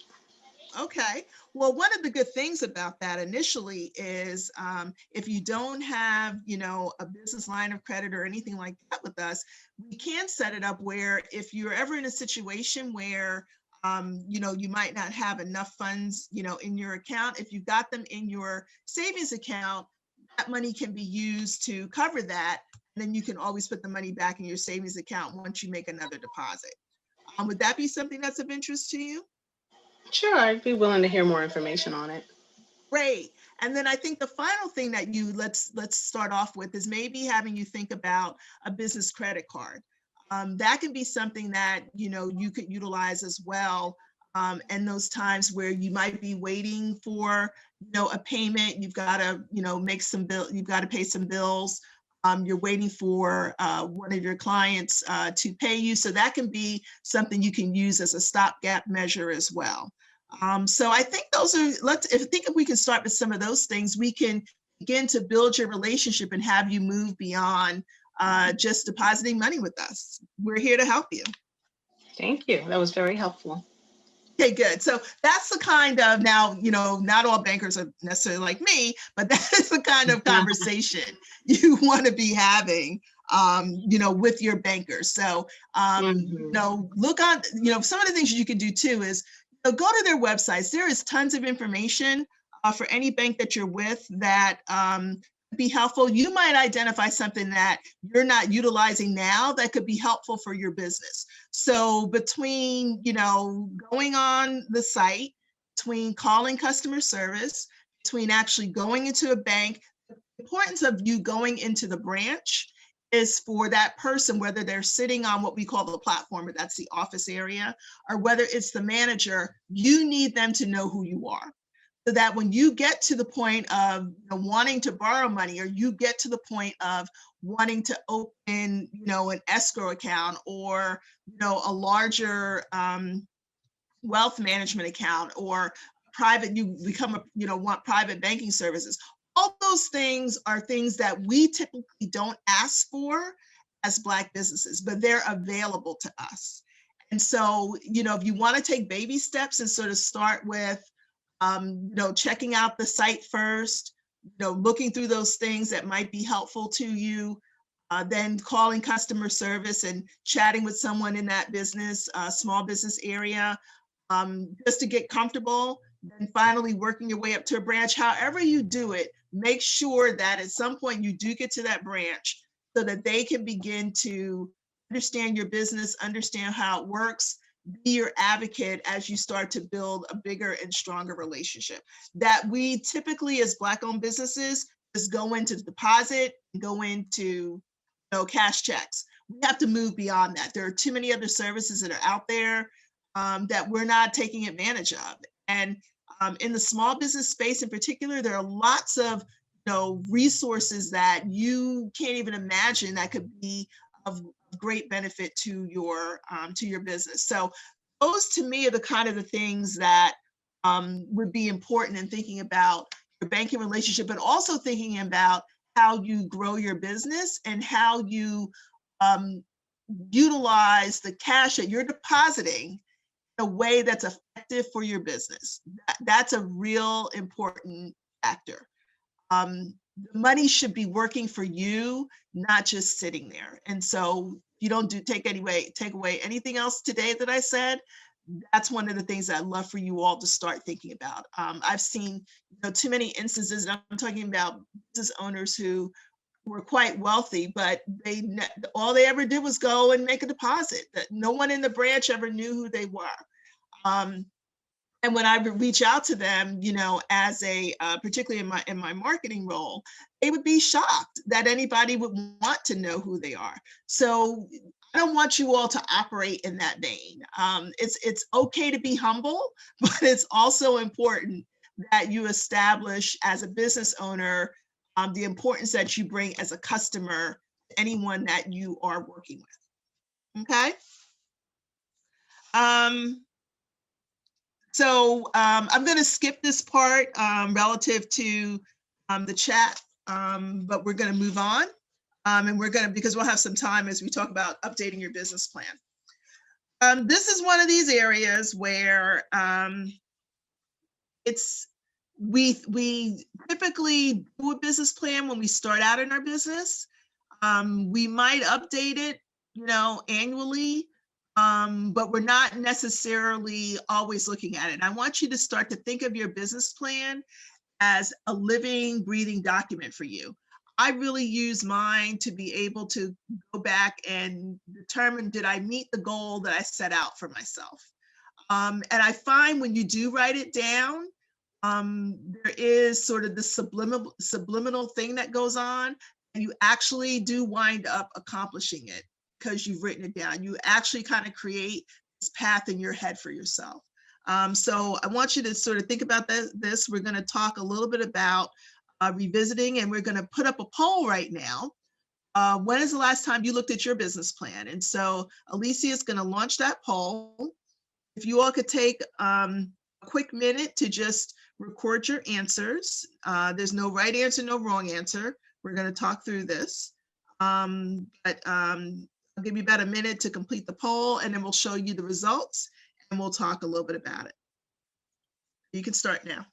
Okay, well, one of the good things about that initially is if you don't have, a business line of credit or anything like that with us, we can set it up where if you're ever in a situation where, you might not have enough funds, in your account, if you've got them in your savings account, that money can be used to cover that. And then you can always put the money back in your savings account once you make another deposit. Would that be something that's of interest to you? Sure, I'd be willing to hear more information on it. Great. And then I think the final thing that let's start off with is maybe having you think about a business credit card. That can be something that, you could utilize as well. And those times where you might be waiting for, a payment, you've got to, you've got to pay some bills. You're waiting for one of your clients to pay you. So that can be something you can use as a stopgap measure as well. So I think those are, if we can start with some of those things, we can begin to build your relationship and have you move beyond just depositing money with us. We're here to help you. Thank you. That was very helpful. Okay, good. So that's the kind of, now, not all bankers are necessarily like me, but that is the kind of conversation you want to be having, with your bankers. So, look on, some of the things you can do too is go to their websites. There is tons of information for any bank that you're with that be helpful. You might identify something that you're not utilizing now that could be helpful for your business. So between, going on the site, between calling customer service, between actually going into a bank. The importance of you going into the branch is for that person, whether they're sitting on what we call the platform, but that's the office area, or whether it's the manager, you need them to know who you are. So that when you get to the point of wanting to borrow money, or you get to the point of wanting to open, an escrow account, or, a larger wealth management account, or private, you become want private banking services. All those things are things that we typically don't ask for as Black businesses, but they're available to us. And so, if you want to take baby steps and sort of start with, checking out the site first, looking through those things that might be helpful to you, then calling customer service and chatting with someone in that business, small business area, just to get comfortable, then finally working your way up to a branch. However you do it, make sure that at some point you do get to that branch so that they can begin to understand your business, understand how it works, be your advocate as you start to build a bigger and stronger relationship. That we typically, as Black-owned businesses, just go into deposit, go into cash checks. We have to move beyond that. There are too many other services that are out there that we're not taking advantage of. And in the small business space in particular, there are lots of resources that you can't even imagine that could be of great benefit to your business. So those to me are the kind of the things that would be important in thinking about your banking relationship, but also thinking about how you grow your business and how you utilize the cash that you're depositing in a way that's effective for your business. That's a real important factor. The money should be working for you, not just sitting there. And so you don't take away anything else today that I said. That's one of the things that I'd love for you all to start thinking about. I've seen too many instances, and I'm talking about business owners who were quite wealthy, but all they ever did was go and make a deposit. That no one in the branch ever knew who they were. And when I would reach out to them, as a particularly in my marketing role, they would be shocked that anybody would want to know who they are. So I don't want you all to operate in that vein. It's okay to be humble, but it's also important that you establish as a business owner the importance that you bring as a customer to anyone that you are working with. Okay. So I'm going to skip this part relative to the chat, but we're going to move on. And we're going to, because we'll have some time as we talk about updating your business plan. This is one of these areas where we typically do a business plan when we start out in our business. We might update it, annually. But we're not necessarily always looking at it. And I want you to start to think of your business plan as a living, breathing document for you. I really use mine to be able to go back and determine, did I meet the goal that I set out for myself? And I find when you do write it down, there is sort of the subliminal thing that goes on, and you actually do wind up accomplishing it because you've written it down. You actually kind of create this path in your head for yourself. So I want you to sort of think about this. We're going to talk a little bit about revisiting, and we're going to put up a poll right now. When is the last time you looked at your business plan? And so Alicia is going to launch that poll. If you all could take a quick minute to just record your answers. There's no right answer, no wrong answer. We're going to talk through this. I'll give you about a minute to complete the poll, and then we'll show you the results and we'll talk a little bit about it. You can start now.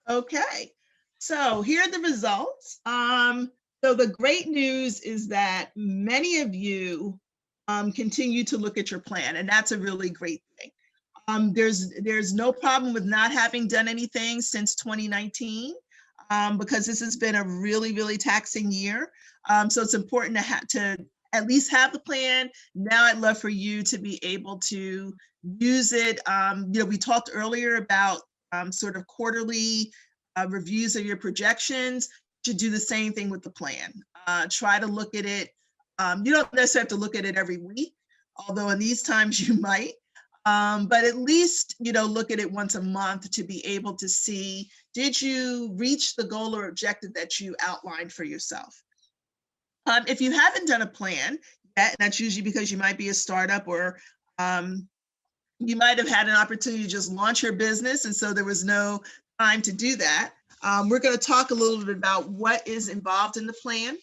Okay, so here are the results. So the great news is that many of you continue to look at your plan, and that's a really great thing. There's no problem with not having done anything since 2019 because this has been a really, really taxing year. So it's important to at least have the plan. Now I'd love for you to be able to use it. We talked earlier about sort of quarterly reviews of your projections. You should do the same thing with the plan. Try to look at it. You don't necessarily have to look at it every week, although in these times you might. But at least, look at it once a month to be able to see, did you reach the goal or objective that you outlined for yourself? If you haven't done a plan yet, and that's usually because you might be a startup or you might have had an opportunity to just launch your business, and so there was no time to do that. We're going to talk a little bit about what is involved in the plan.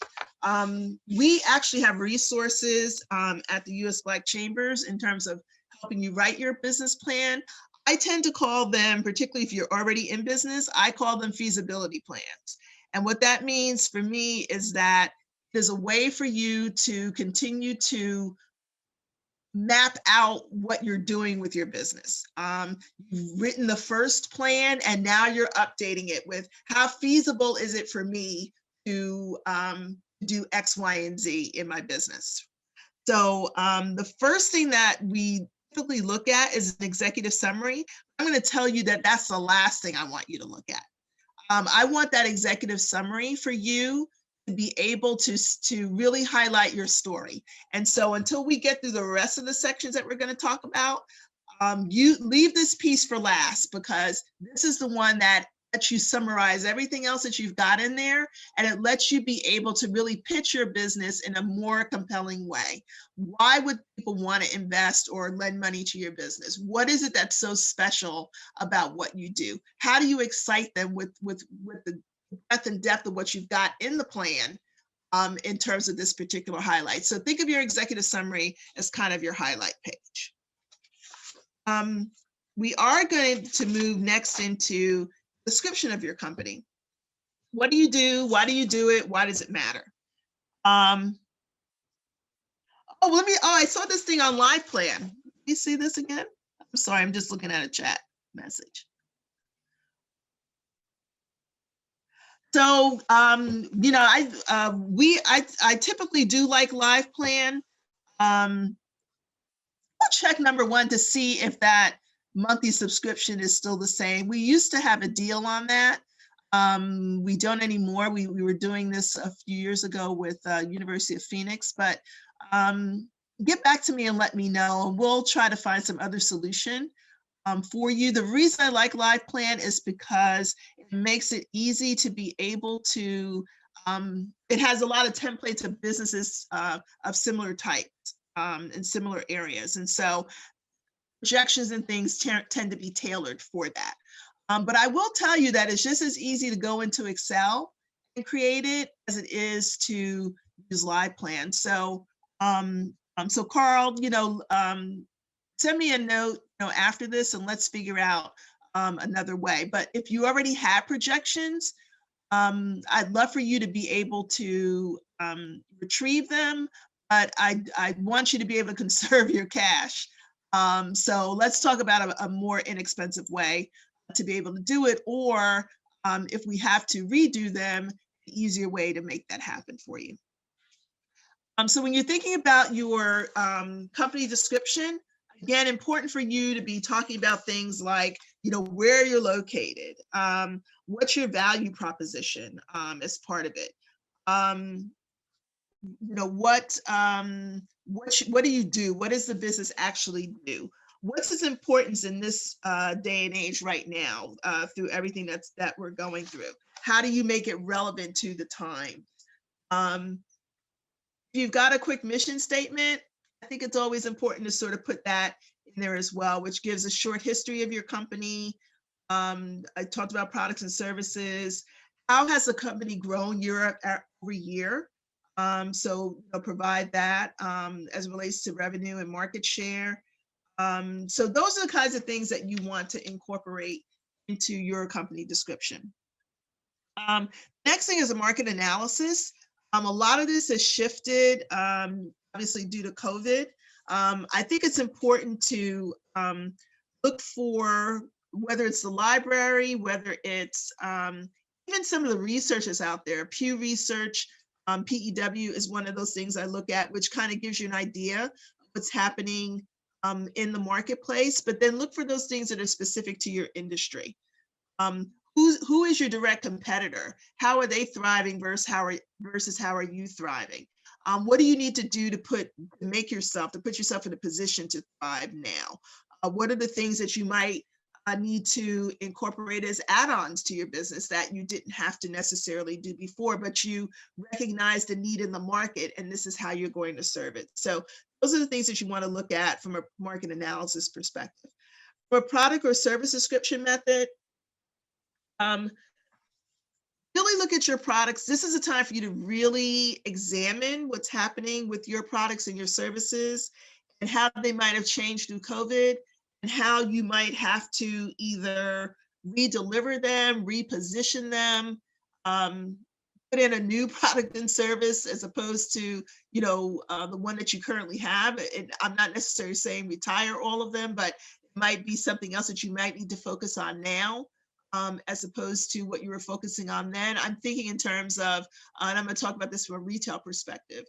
We actually have resources at the U.S. Black Chambers in terms of helping you write your business plan. I tend to call them, particularly if you're already in business, I call them feasibility plans. And what that means for me is that there's a way for you to continue to map out what you're doing with your business. You've written the first plan and now you're updating it with how feasible is it for me to do X, Y, and Z in my business. So the first thing that we typically look at is an executive summary. I'm going to tell you that that's the last thing I want you to look at. I want that executive summary for you to be able to really highlight your story. And so until we get through the rest of the sections that we're going to talk about, you leave this piece for last, because this is the one that lets you summarize everything else that you've got in there, and it lets you be able to really pitch your business in a more compelling way. Why would people want to invest or lend money to your business? What is it that's so special about what you do? How do you excite them with the breadth and depth of what you've got in the plan in terms of this particular highlight? So think of your executive summary as kind of your highlight page. We are going to move next into description of your company. What do you do? Why do you do it? Why does it matter? I saw this thing on Live Plan. You see this again? I'm sorry, I'm just looking at a chat message. So, I typically do like Live Plan. I'll check number one to see if that monthly subscription is still the same. We used to have a deal on that. We don't anymore. We were doing this a few years ago with University of Phoenix, but get back to me and let me know. We'll try to find some other solution for you. The reason I like Live Plan is because it makes it easy to be able to, it has a lot of templates of businesses of similar types in similar areas. And so projections and things tend to be tailored for that. But I will tell you that it's just as easy to go into Excel and create it as it is to use Live Plan. So, so Carl, send me a note, after this, and let's figure out another way. But if you already have projections, I'd love for you to be able to retrieve them, but I want you to be able to conserve your cash. So let's talk about a more inexpensive way to be able to do it, or if we have to redo them, an easier way to make that happen for you. So when you're thinking about your company description, again, important for you to be talking about things like, where you're located, what's your value proposition as part of it, what do you do? What does the business actually do? What's its importance in this day and age right now through everything that we're going through? How do you make it relevant to the time? If you've got a quick mission statement, I think it's always important to sort of put that in there as well, which gives a short history of your company. I talked about products and services. How has the company grown year over year? So provide that as it relates to revenue and market share. So those are the kinds of things that you want to incorporate into your company description. Next thing is a market analysis. A lot of this has shifted, obviously due to COVID. I think it's important to look for whether it's the library, whether it's even some of the research that's out there. Pew Research, PEW is one of those things I look at, which kind of gives you an idea of what's happening in the marketplace, but then look for those things that are specific to your industry. Who is your direct competitor? How are they thriving versus how are you thriving? What do you need to do to put yourself in a position to thrive now? What are the things that you might need to incorporate as add-ons to your business that you didn't have to necessarily do before, but you recognize the need in the market, and this is how you're going to serve it. So those are the things that you want to look at from a market analysis perspective. For a product or service description method, really look at your products. This is a time for you to really examine what's happening with your products and your services and how they might have changed through COVID and how you might have to either redeliver them, reposition them, put in a new product and service as opposed to, the one that you currently have. And I'm not necessarily saying retire all of them, but it might be something else that you might need to focus on now. As opposed to what you were focusing on then. I'm thinking in terms of, and I'm going to talk about this from a retail perspective.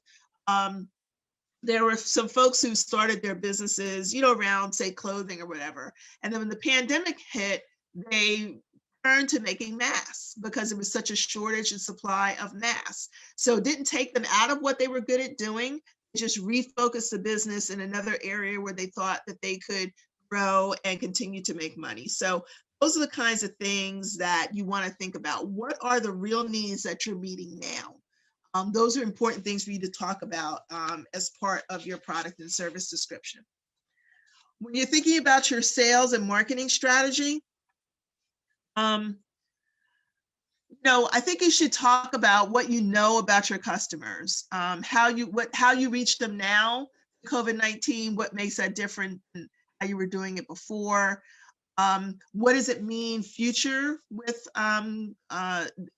There were some folks who started their businesses, around, say, clothing or whatever. And then when the pandemic hit, they turned to making masks because there was such a shortage in supply of masks. So it didn't take them out of what they were good at doing, just refocused the business in another area where they thought that they could grow and continue to make money. So those are the kinds of things that you want to think about. What are the real needs that you're meeting now? Those are important things for you to talk about as part of your product and service description. When you're thinking about your sales and marketing strategy, I think you should talk about what you know about your customers, how you reach them now, COVID-19, what makes that different than how you were doing it before. What does it mean future with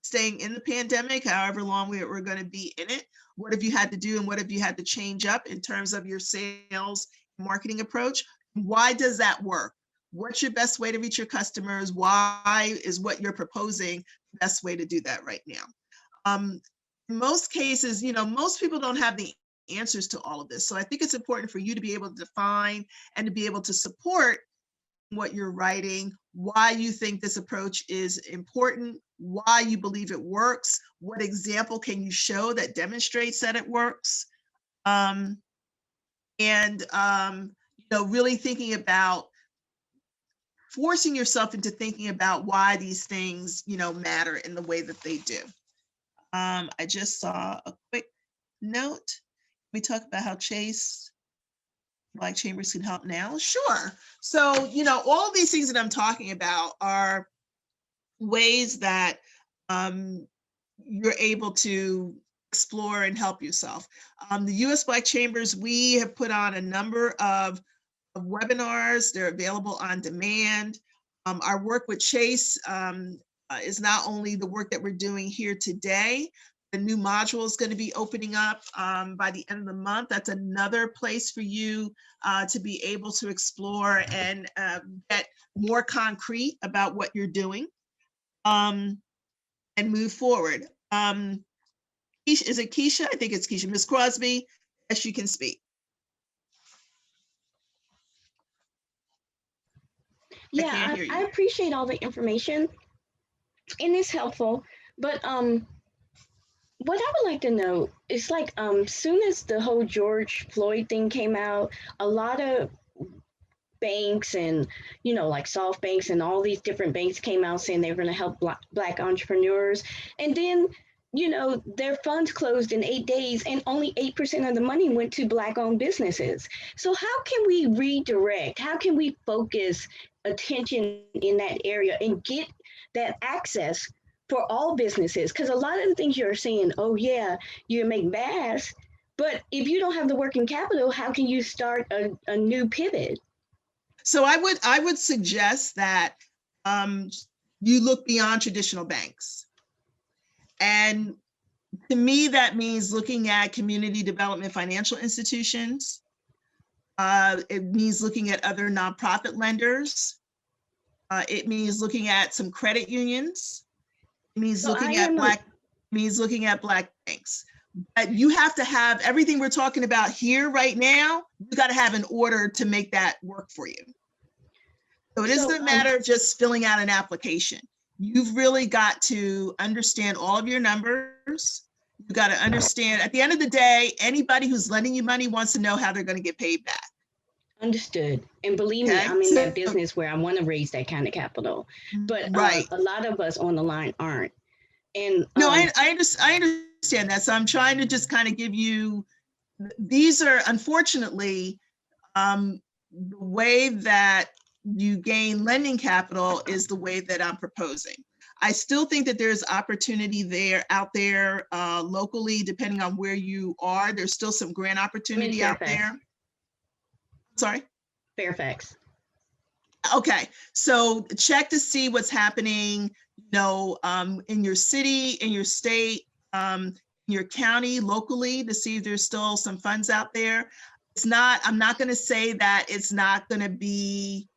staying in the pandemic, however long we're going to be in it? What have you had to do and what have you had to change up in terms of your sales and marketing approach? Why does that work? What's your best way to reach your customers? Why is what you're proposing the best way to do that right now? In most cases, most people don't have the answers to all of this. So I think it's important for you to be able to define and to be able to support what you're writing, why you think this approach is important, why you believe it works, what example can you show that demonstrates that it works, really thinking about forcing yourself into thinking about why these things, matter in the way that they do. I just saw a quick note. We talk about how Chase Black Chambers can help now. Sure. So, all these things that I'm talking about are ways that you're able to explore and help yourself. The U.S. Black Chambers, we have put on a number of webinars. They're available on demand. Our work with Chase is not only the work that we're doing here today. The new module is going to be opening up by the end of the month. That's another place for you to be able to explore and get more concrete about what you're doing and move forward. Is it Keisha? I think it's Keisha. Ms. Crosby, yes, you can speak. Yeah, I appreciate all the information and it's helpful, but what I would like to know is like, soon as the whole George Floyd thing came out, a lot of banks and, like SoftBanks and all these different banks came out saying they were going to help Black entrepreneurs. And then, their funds closed in 8 days and only 8% of the money went to Black-owned businesses. So how can we redirect? How can we focus attention in that area and get that access for all businesses? Because a lot of the things you're saying, oh yeah, you make masks, but if you don't have the working capital, how can you start a new pivot? So I would suggest that you look beyond traditional banks. And to me, that means looking at community development financial institutions. It means looking at other nonprofit lenders. It means looking at some credit unions. It means So looking I at am a- looking at Black banks. But you have to have everything we're talking about here right now. You got to have an order to make that work for you. So it isn't a matter of just filling out an application. You've really got to understand all of your numbers. You got to understand, at the end of the day, anybody who's lending you money wants to know how they're going to get paid back. Understood. And believe me, Okay, I'm in so- that business where I want to raise that kind of capital, but Right. a lot of us on the line aren't. And No, I understand that. So I'm trying to just kind of give you, these are unfortunately, the way that you gain lending capital is the way that I'm proposing. I still think that there's opportunity out there locally, depending on where you are. There's still some grant opportunity out Fairfax. there. Sorry? Fairfax. Okay, so check to see what's happening, in your city, in your state, your county, locally, to see if there's still some funds out there. I'm not going to say that it's not going to be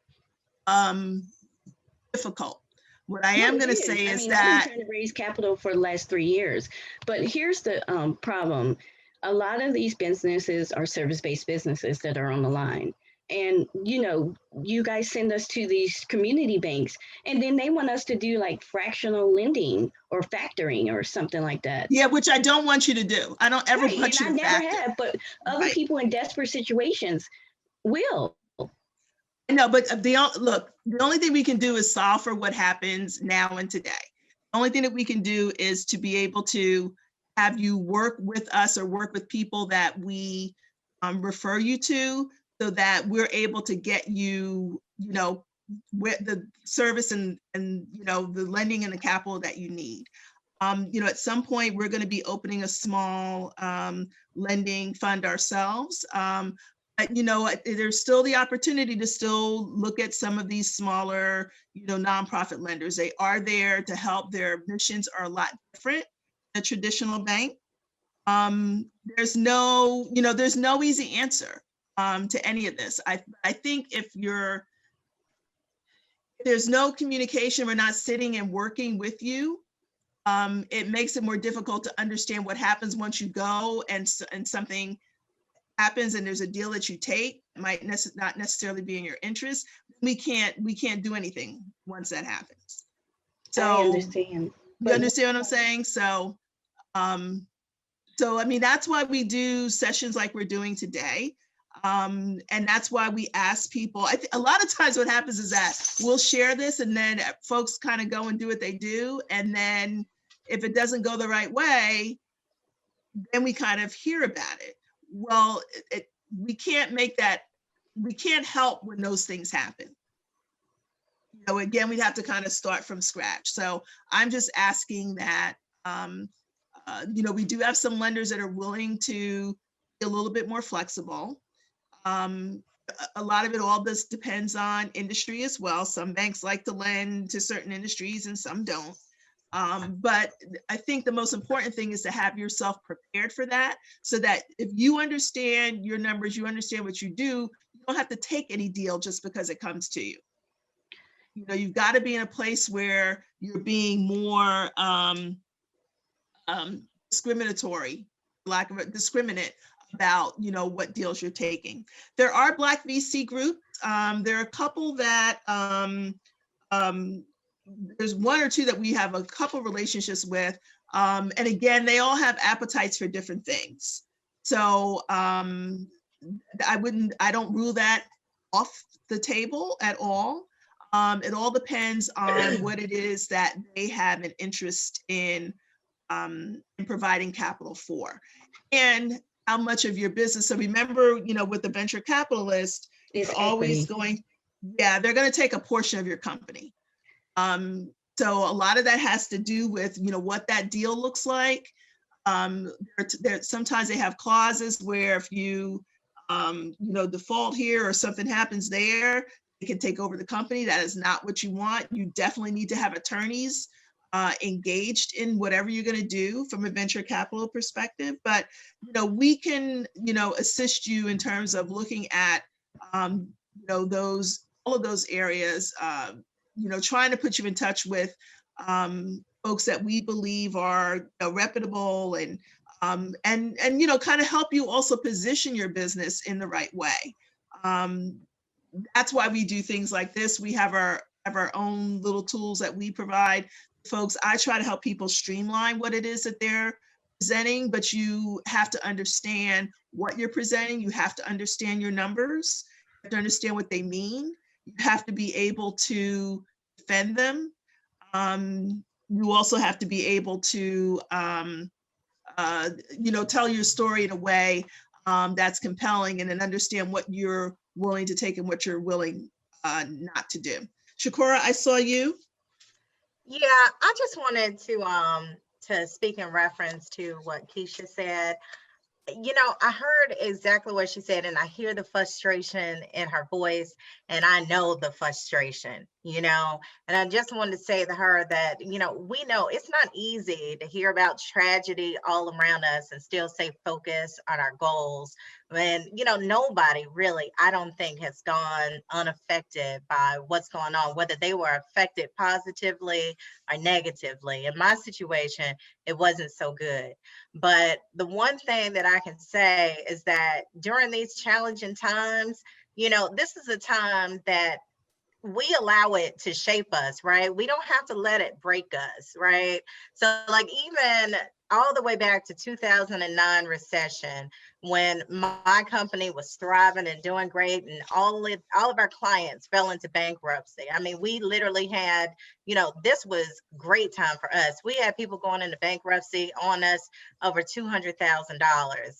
difficult. What I am No, going to it say I is mean, that, I've been trying to raise capital for the last 3 years, but here's the problem. A lot of these businesses are service-based businesses that are on the line. And, you guys send us to these community banks, and then they want us to do like fractional lending or factoring or something like that. yeah, which I don't want you to do. I don't ever Right, want you and to I never factor. have, but other Right. people in desperate situations will. No, but the only thing we can do is solve for what happens now and today. The only thing that we can do is to be able to have you work with us or work with people that we refer you to, so that we're able to get you, with the service and the lending and the capital that you need. At some point, we're going to be opening a small lending fund ourselves. But there's still the opportunity to still look at some of these smaller, nonprofit lenders. They are there to help. Their missions are a lot different than a traditional bank. There's no easy answer to any of this. I think if there's no communication, we're not sitting and working with you, it makes it more difficult to understand what happens once you go and something happens and there's a deal that you take, might not necessarily be in your interest. We can't do anything once that happens. So I understand. You understand what I'm saying? So I mean, that's why we do sessions like we're doing today. And that's why we ask people. A lot of times what happens is that we'll share this and then folks kind of go and do what they do. And then if it doesn't go the right way, then we kind of hear about it. Well, we can't help when those things happen. Again, we'd have to kind of start from scratch. So I'm just asking that, we do have some lenders that are willing to be a little bit more flexible. A lot of it all this depends on industry as well. Some banks like to lend to certain industries and some don't. But I think the most important thing is to have yourself prepared for that, so that if you understand your numbers, you understand what you do, you don't have to take any deal just because it comes to you. You've got to be in a place where you're being more discriminatory, discriminate about, what deals you're taking. There are Black VC groups. There are a couple that, there's one or two that we have a couple relationships with. And again, they all have appetites for different things. So I don't rule that off the table at all. It all depends on what it is that they have an interest in providing capital for, and how much of your business. So remember, with the venture capitalist, it's always going, they're going to take a portion of your company. So a lot of that has to do with, what that deal looks like. Sometimes they have clauses where if you, default here or something happens there, they can take over the company. That is not what you want. You definitely need to have attorneys engaged in whatever you're going to do from a venture capital perspective. But, we can, assist you in terms of looking at, all of those areas, trying to put you in touch with folks that we believe are reputable and kind of help you also position your business in the right way. That's why we do things like this. We have our own little tools that we provide folks. I try to help people streamline what it is that they're presenting, but you have to understand what you're presenting. You have to understand your numbers. You have to understand what they mean. You have to be able to defend them. You also have to be able to, tell your story in a way that's compelling, and then understand what you're willing to take and what you're willing not to do. Shakura, I saw you. Yeah, I just wanted to speak in reference to what Keisha said. I heard exactly what she said, and I hear the frustration in her voice, and I know the frustration, and I just wanted to say to her that, we know it's not easy to hear about tragedy all around us and still stay focused on our goals. And, nobody really, I don't think, has gone unaffected by what's going on, whether they were affected positively or negatively. In my situation, it wasn't so good. But the one thing that I can say is that during these challenging times, this is a time that we allow it to shape us, right? We don't have to let it break us, right? So like even all the way back to 2009 recession, when my company was thriving and doing great, and all of our clients fell into bankruptcy. I mean, we literally had, this was great time for us. We had people going into bankruptcy on us over $200,000,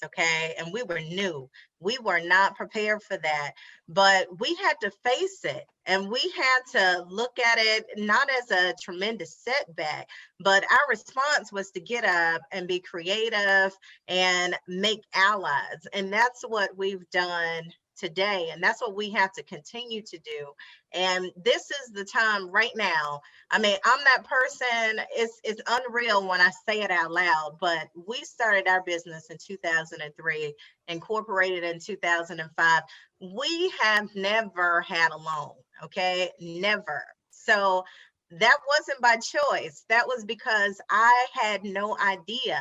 okay? And we were new. We were not prepared for that, but we had to face it. And we had to look at it not as a tremendous setback, but our response was to get up and be creative and make allies. And that's what we've done today. And that's what we have to continue to do. And this is the time right now. I mean, I'm that person. It's unreal when I say it out loud, but we started our business in 2003, incorporated in 2005. We have never had a loan, okay? Never. So that wasn't by choice. That was because I had no idea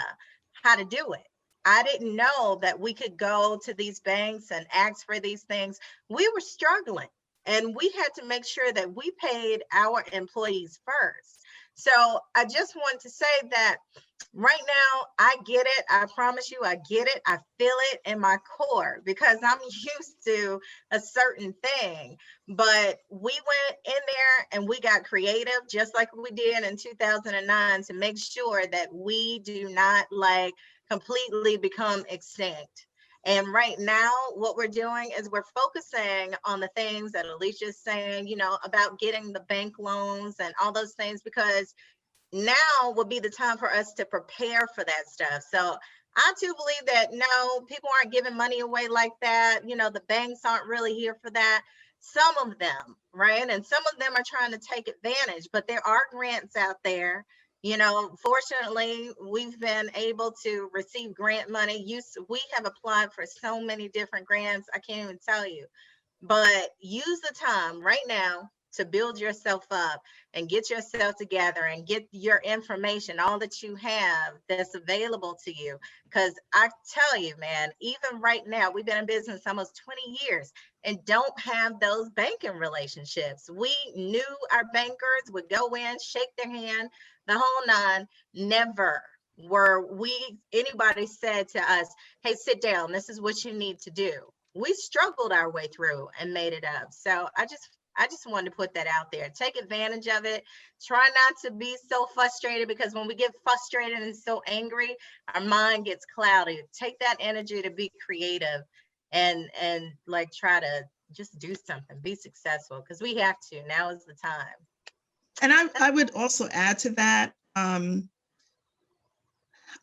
how to do it. I didn't know that we could go to these banks and ask for these things. We were struggling, and we had to make sure that we paid our employees first. So I just want to say that right now, I get it. I promise you, I get it. I feel it in my core because I'm used to a certain thing. But we went in there and we got creative, just like we did in 2009, to make sure that we do not completely become extinct. And right now, what we're doing is we're focusing on the things that Alicia's saying, about getting the bank loans and all those things, because now will be the time for us to prepare for that stuff. So I too believe that no, people aren't giving money away like that. The banks aren't really here for that. Some of them, right? And some of them are trying to take advantage, but there are grants out there. Fortunately, we've been able to receive grant money. We have applied for so many different grants, I can't even tell you. But use the time right now to build yourself up and get yourself together and get your information, all that you have that's available to you. Because I tell you, man, even right now, we've been in business almost 20 years and don't have those banking relationships. We knew our bankers would go in, shake their hand, the whole nine. Never were anybody said to us, hey, sit down, this is what you need to do. We struggled our way through and made it up. So I just wanted to put that out there. Take advantage of it. Try not to be so frustrated, because when we get frustrated and so angry, our mind gets cloudy. Take that energy to be creative and try to just do something, be successful, because we have to. Now is the time. And I would also add to that. I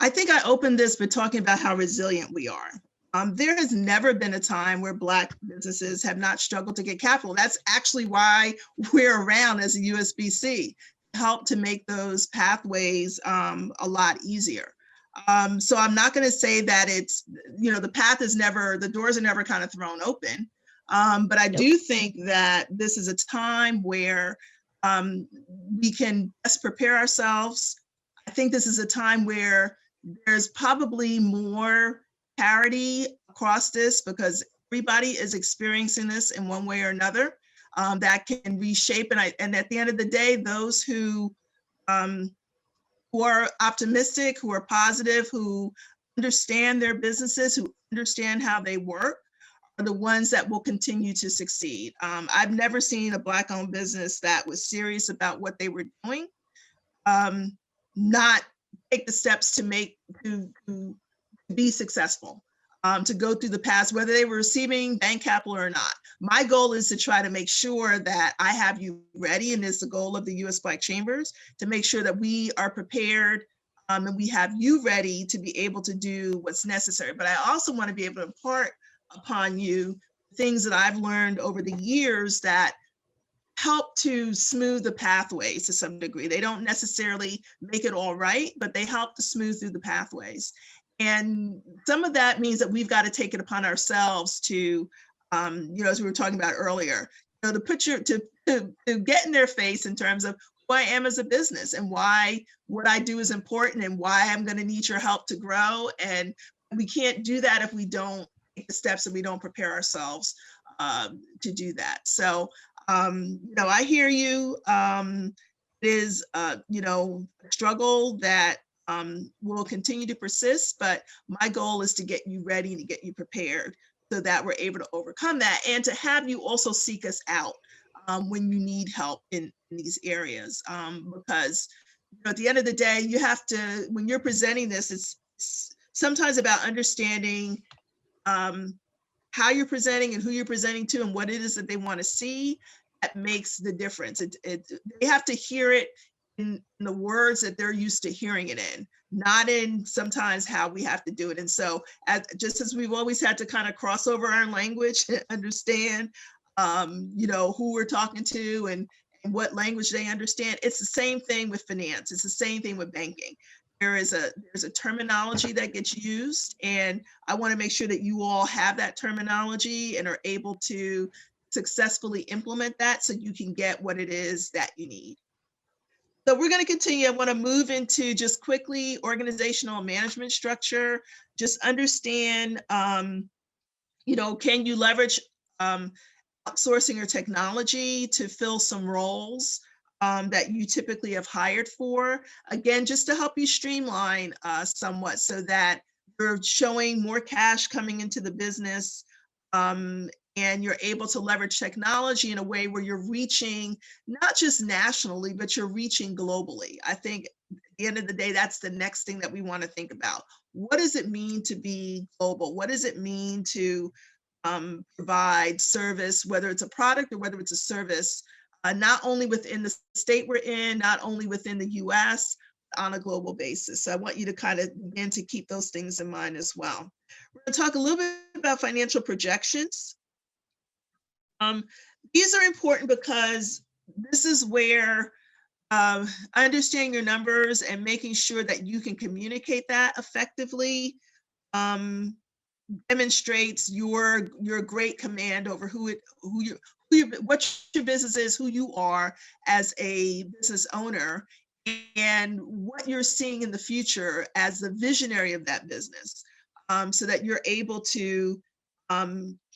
think I opened this by talking about how resilient we are. There has never been a time where Black businesses have not struggled to get capital. That's actually why we're around as a USBC, help to make those pathways a lot easier. So I'm not going to say that it's, the path is never, the doors are never kind of thrown open. But I do think that this is a time where we can best prepare ourselves. I think this is a time where there's probably more parity across this because everybody is experiencing this in one way or another that can reshape. And at the end of the day, those who are optimistic, who are positive, who understand their businesses, who understand how they work, are the ones that will continue to succeed. I've never seen a Black-owned business that was serious about what they were doing, not take the steps to be successful, to go through the paths, whether they were receiving bank capital or not. My goal is to try to make sure that I have you ready, and it's the goal of the U.S. Black Chambers, to make sure that we are prepared and we have you ready to be able to do what's necessary. But I also want to be able to impart upon you things that I've learned over the years that help to smooth the pathways to some degree. They don't necessarily make it all right, but they help to smooth through the pathways. And some of that means that we've got to take it upon ourselves to, as we were talking about earlier, to put to get in their face in terms of who I am as a business and why what I do is important and why I'm going to need your help to grow. And we can't do that if we don't take the steps and we don't prepare ourselves to do that. So, I hear you. It is, a struggle that will continue to persist, but my goal is to get you ready, to get you prepared so that we're able to overcome that and to have you also seek us out when you need help in these areas. Because at the end of the day, you have to, when you're presenting this, it's sometimes about understanding how you're presenting and who you're presenting to and what it is that they want to see. That makes the difference. They have to hear it in the words that they're used to hearing it in, not in sometimes how we have to do it. And so just as we've always had to kind of cross over our language and understand, who we're talking to and what language they understand, it's the same thing with finance. It's the same thing with banking. There's a terminology that gets used, and I want to make sure that you all have that terminology and are able to successfully implement that so you can get what it is that you need. So we're going to continue. I want to move into just quickly organizational management structure. Just understand, can you leverage outsourcing or technology to fill some roles that you typically have hired for? Again, just to help you streamline somewhat so that you're showing more cash coming into the business and you're able to leverage technology in a way where you're reaching not just nationally, but you're reaching globally. I think at the end of the day, that's the next thing that we want to think about. What does it mean to be global? What does it mean to provide service, whether it's a product or whether it's a service, not only within the state we're in, not only within the US, on a global basis. So I want you to kind of begin to keep those things in mind as well. We're going to talk a little bit about financial projections. These are important because this is where understanding your numbers and making sure that you can communicate that effectively demonstrates your great command over what your business is, who you are as a business owner, and what you're seeing in the future as the visionary of that business, so that you're able to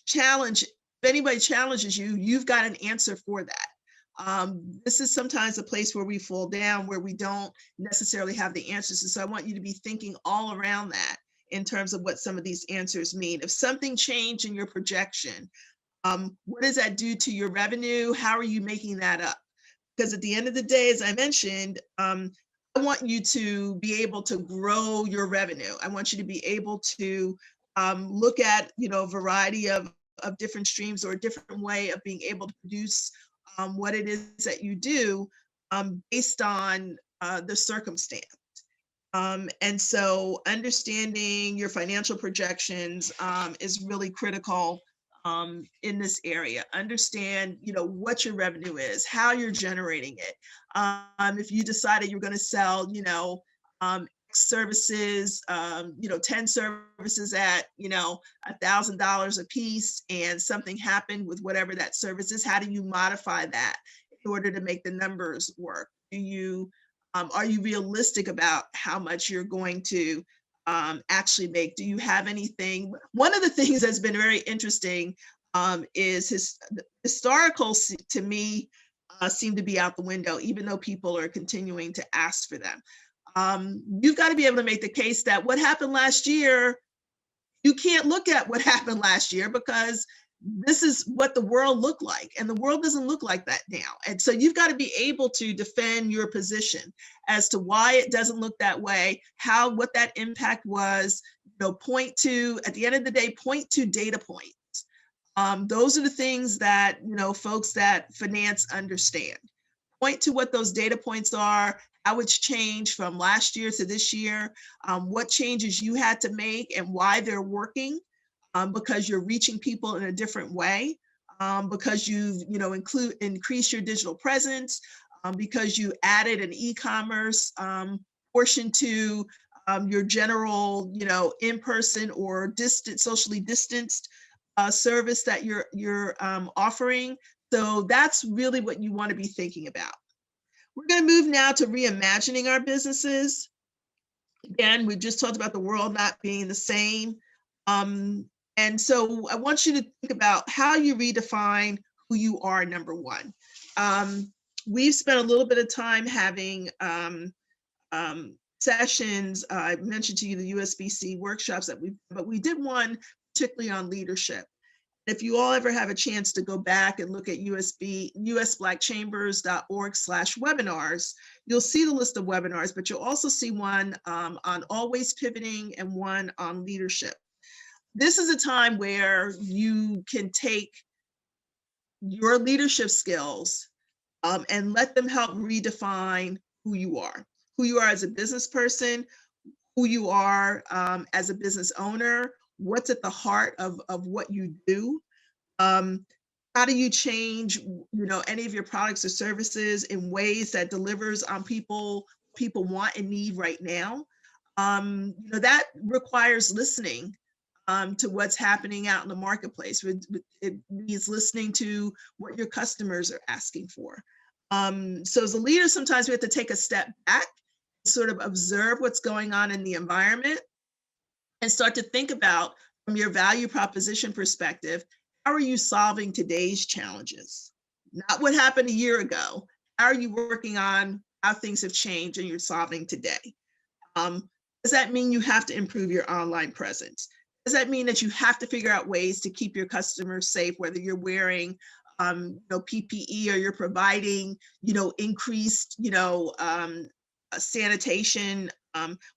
challenge. If anybody challenges you, you've got an answer for that. This is sometimes a place where we fall down, where we don't necessarily have the answers. And so I want you to be thinking all around that in terms of what some of these answers mean. If something changed in your projection, what does that do to your revenue? How are you making that up? Because at the end of the day, as I mentioned, I want you to be able to grow your revenue. I want you to be able to look at, a variety of different streams or a different way of being able to produce what it is that you do based on the circumstance. And so understanding your financial projections is really critical in this area. Understand, what your revenue is, how you're generating it. If you decided you're going to sell, services, 10 services at, $1,000 a piece, and something happened with whatever that service is, how do you modify that in order to make the numbers work? Are you realistic about how much you're going to actually make? Do you have anything? One of the things that's been very interesting is historical, to me, seem to be out the window, even though people are continuing to ask for them. You've got to be able to make the case that what happened last year, you can't look at what happened last year because this is what the world looked like, and the world doesn't look like that now. And so you've got to be able to defend your position as to why it doesn't look that way, what that impact was, point to, at the end of the day, point to data points. Those are the things that, folks that finance understand. Point to what those data points are, how it's changed from last year to this year, what changes you had to make and why they're working. Because you're reaching people in a different way, because you've increased your digital presence, because you added an e-commerce portion to your general, in-person or socially distanced service that you're offering. So that's really what you want to be thinking about. We're going to move now to reimagining our businesses. Again, we've just talked about the world not being the same. And so I want you to think about how you redefine who you are, number one. We've spent a little bit of time having sessions. I mentioned to you the USBC workshops but we did one particularly on leadership. If you all ever have a chance to go back and look at usblackchambers.org/webinars, you'll see the list of webinars, but you'll also see one on always pivoting and one on leadership. This is a time where you can take your leadership skills and let them help redefine who you are as a business person, who you are as a business owner, what's at the heart of what you do. How do you change, any of your products or services in ways that delivers on people want and need right now? That requires listening to what's happening out in the marketplace. It means listening to what your customers are asking for. So as a leader, sometimes we have to take a step back, sort of observe what's going on in the environment, and start to think about, from your value proposition perspective, how are you solving today's challenges? Not what happened a year ago. How are you working on how things have changed and you're solving today? Does that mean you have to improve your online presence? Does that mean that you have to figure out ways to keep your customers safe, whether you're wearing PPE or you're providing, increased, sanitation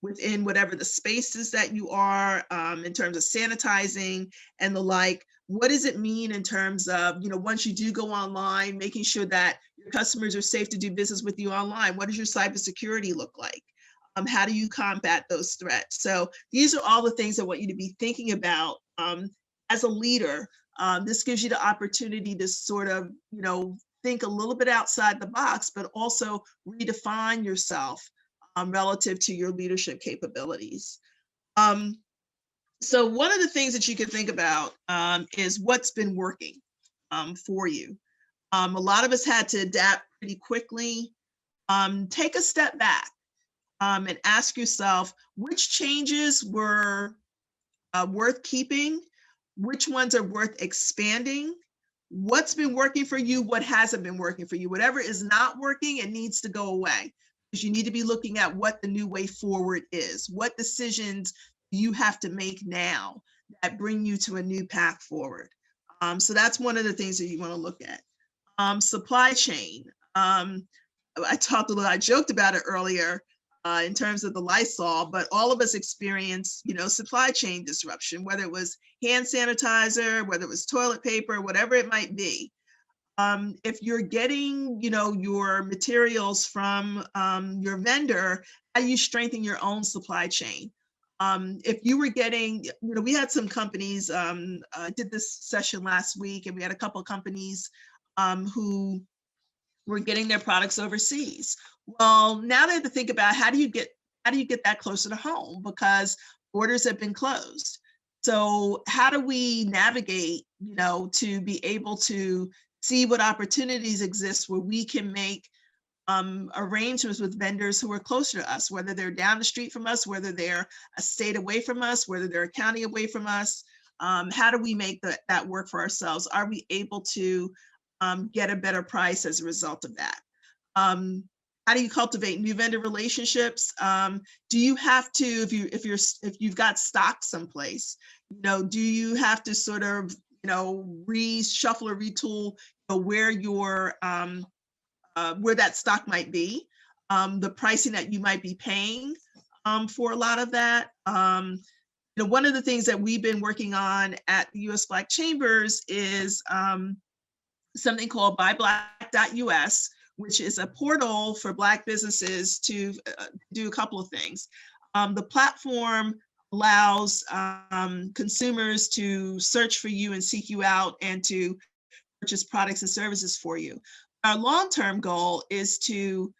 within whatever the spaces that you are, in terms of sanitizing and the like? What does it mean in terms of, once you do go online, making sure that your customers are safe to do business with you online? What does your cybersecurity look like? How do you combat those threats? So these are all the things I want you to be thinking about as a leader. This gives you the opportunity to sort of, think a little bit outside the box, but also redefine yourself relative to your leadership capabilities. So one of the things that you can think about is what's been working for you. A lot of us had to adapt pretty quickly. Take a step back and ask yourself, which changes were worth keeping? Which ones are worth expanding? What's been working for you? What hasn't been working for you? Whatever is not working, it needs to go away, because you need to be looking at what the new way forward is. What decisions you have to make now that bring you to a new path forward? So that's one of the things that you want to look at. Supply chain. I joked about it earlier in terms of the Lysol, but all of us experience, supply chain disruption, whether it was hand sanitizer, whether it was toilet paper, whatever it might be. If you're getting, your materials from your vendor, how do you strengthen your own supply chain? If you were getting, we had some companies, did this session last week, and we had a couple of companies who were getting their products overseas. Well, now they have to think about how do you get that closer to home, because borders have been closed. So how do we navigate, to be able to see what opportunities exist where we can make arrangements with vendors who are closer to us, whether they're down the street from us, whether they're a state away from us, whether they're a county away from us. How do we make that work for ourselves? Are we able to get a better price as a result of that? How do you cultivate new vendor relationships? Do you have to, if you've got stock someplace, do you have to sort of, reshuffle or retool where your where that stock might be, the pricing that you might be paying for a lot of that. One of the things that we've been working on at the U.S. Black Chambers is something called buyblack.us, which is a portal for Black businesses to do a couple of things. The platform allows consumers to search for you and seek you out and to purchase products and services for you. Our long-term goal is to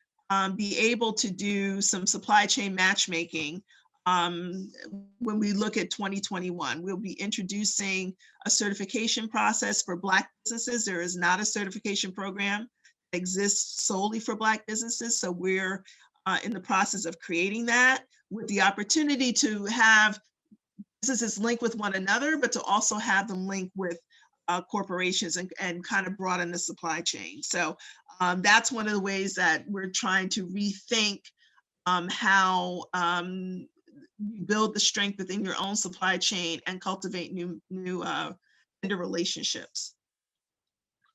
be able to do some supply chain matchmaking. When we look at 2021, we'll be introducing a certification process for Black businesses. There is not a certification program that exists solely for Black businesses. So we're in the process of creating that, with the opportunity to have businesses link with one another, but to also have them link with corporations and kind of broaden the supply chain. So that's one of the ways that we're trying to rethink how you build the strength within your own supply chain and cultivate new vendor relationships.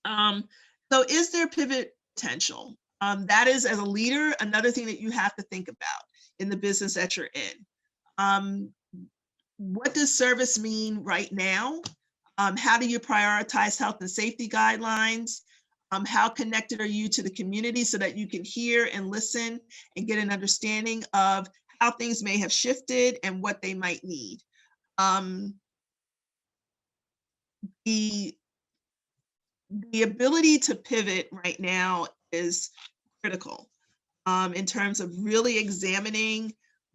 So is there pivot potential? That is, as a leader, another thing that you have to think about in the business that you're in. What does service mean right now? How do you prioritize health and safety guidelines? How connected are you to the community so that you can hear and listen and get an understanding of how things may have shifted and what they might need? The ability to pivot right now is critical in terms of really examining,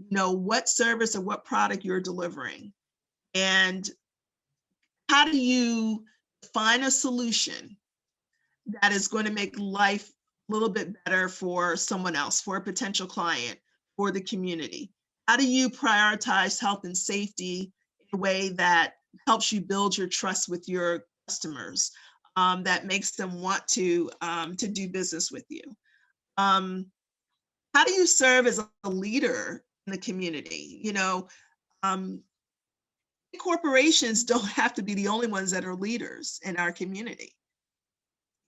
what service or what product you're delivering, and how do you find a solution that is going to make life a little bit better for someone else, for a potential client, for the community? How do you prioritize health and safety in a way that helps you build your trust with your customers, that makes them want to do business with you? How do you serve as a leader in the community? Corporations don't have to be the only ones that are leaders in our community.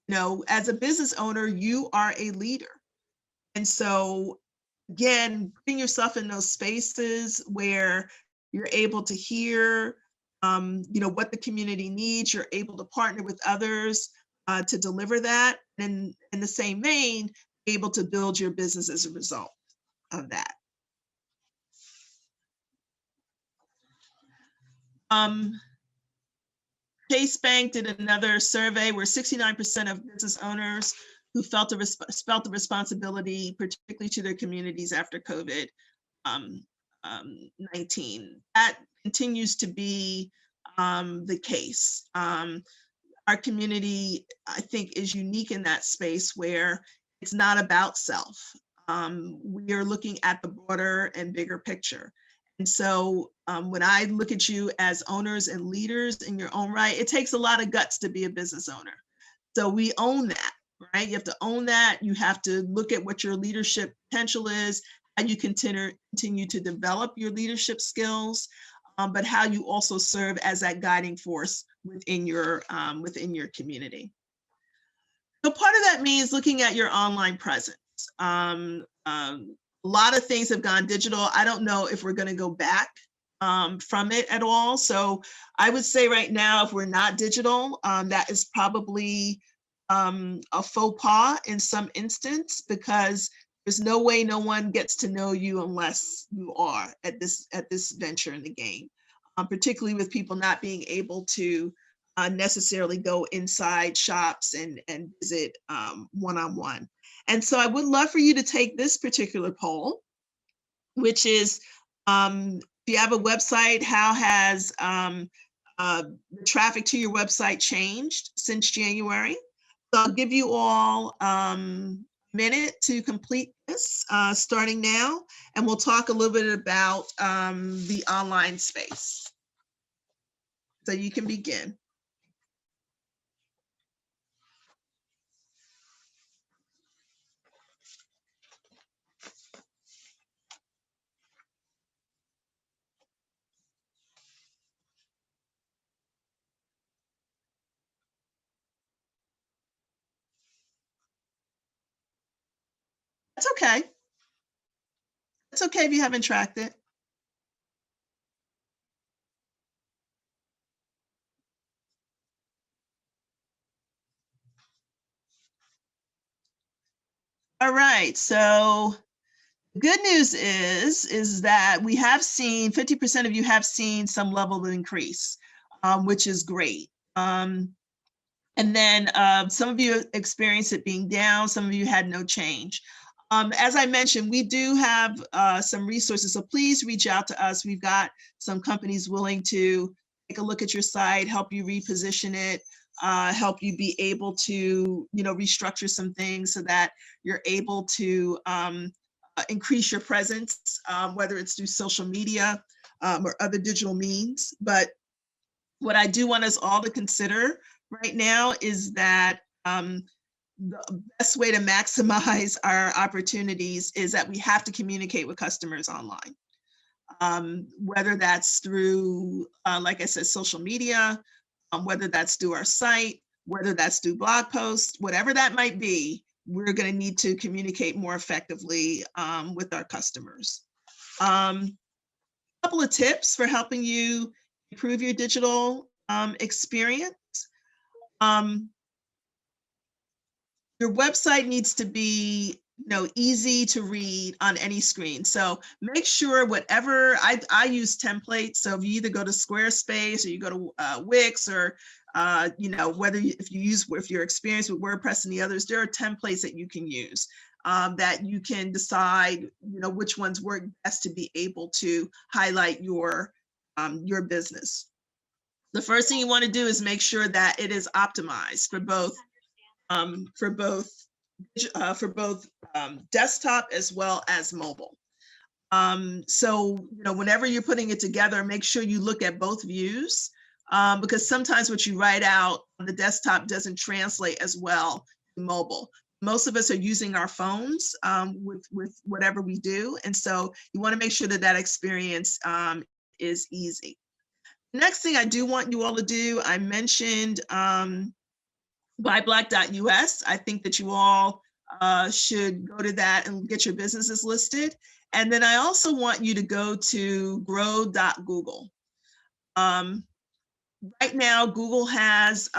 As a business owner, you are a leader. And so, again, putting yourself in those spaces where you're able to hear, what the community needs, you're able to partner with others to deliver that. And in the same vein, able to build your business as a result of that. Chase Bank did another survey where 69% of business owners who felt the responsibility, particularly to their communities after COVID-19. That continues to be the case. Our community, I think, is unique in that space where it's not about self. We are looking at the broader and bigger picture. And so when I look at you as owners and leaders in your own right, it takes a lot of guts to be a business owner. So we own that, right? You have to own that. You have to look at what your leadership potential is, how you continue to develop your leadership skills, but how you also serve as that guiding force within your community. So part of that means looking at your online presence. A lot of things have gone digital. I don't know if we're going to go back from it at all. So I would say right now, if we're not digital, that is probably a faux pas in some instance, because there's no way no one gets to know you unless you are at this venture in the game, particularly with people not being able to necessarily go inside shops and visit one-on-one. And so I would love for you to take this particular poll, which is, if you have a website, how has the traffic to your website changed since January? So I'll give you all a minute to complete this, starting now, and we'll talk a little bit about the online space. So you can begin. That's okay. It's okay if you haven't tracked it. All right, so good news is that we have seen 50% of you have seen some level of increase, which is great. And then some of you experienced it being down, some of you had no change. As I mentioned, we do have some resources, so please reach out to us. We've got some companies willing to take a look at your site, help you reposition it, help you be able to, restructure some things so that you're able to increase your presence, whether it's through social media or other digital means. But what I do want us all to consider right now is that the best way to maximize our opportunities is that we have to communicate with customers online. Whether that's through, like I said, social media, whether that's through our site, whether that's through blog posts, whatever that might be, we're going to need to communicate more effectively with our customers. A couple of tips for helping you improve your digital experience. Your website needs to be easy to read on any screen. So make sure whatever, I use templates. So if you either go to Squarespace or you go to Wix or if you're experienced with WordPress and the others, there are templates that you can use that you can decide which ones work best to be able to highlight your business. The first thing you want to do is make sure that it is optimized for both desktop as well as mobile. So whenever you're putting it together, make sure you look at both views, because sometimes what you write out on the desktop doesn't translate as well to mobile. Most of us are using our phones with whatever we do, and so you want to make sure that that experience is easy. Next thing I do want you all to do, I mentioned buyblack.us. I think that you all should go to that and get your businesses listed. And then I also want you to go to grow.google. Right now, Google has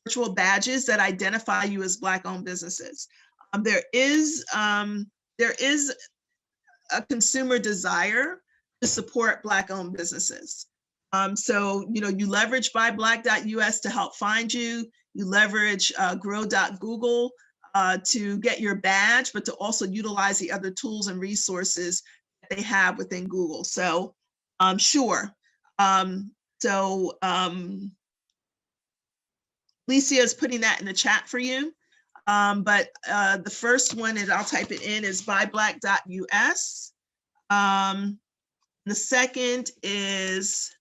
virtual badges that identify you as Black-owned businesses. There is a consumer desire to support Black-owned businesses. So, you leverage buyblack.us to help find you. You leverage grow.google to get your badge, but to also utilize the other tools and resources that they have within Google. So, sure. Licia is putting that in the chat for you. But the first one, and I'll type it in, is buyblack.us. The second is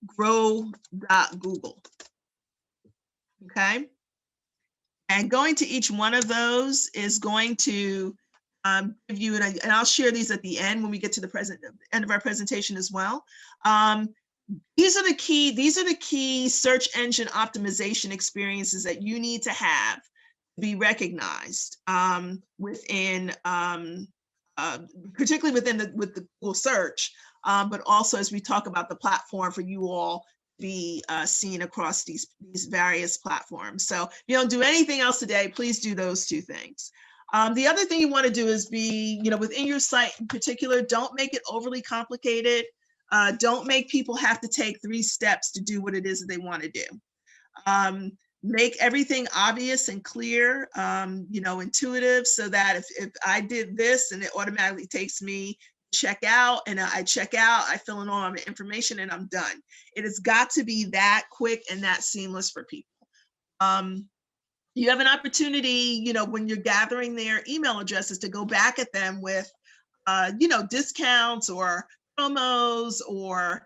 grow.google. Okay. And going to each one of those is going to give you, and I'll share these at the end when we get to the end of our presentation as well. These are the key search engine optimization experiences that you need to have to be recognized within, particularly with the Google search, but also as we talk about the platform for you all to be seen across these various platforms. So if you don't do anything else today, please do those two things. The other thing you want to do is be, within your site in particular, don't make it overly complicated. Don't make people have to take 3 steps to do what it is that they want to do. Make everything obvious and clear, intuitive, so that if I did this and it automatically takes me check out, and I check out, I fill in all my information and I'm done. It has got to be that quick and that seamless for people. You have an opportunity, when you're gathering their email addresses, to go back at them with, discounts or promos or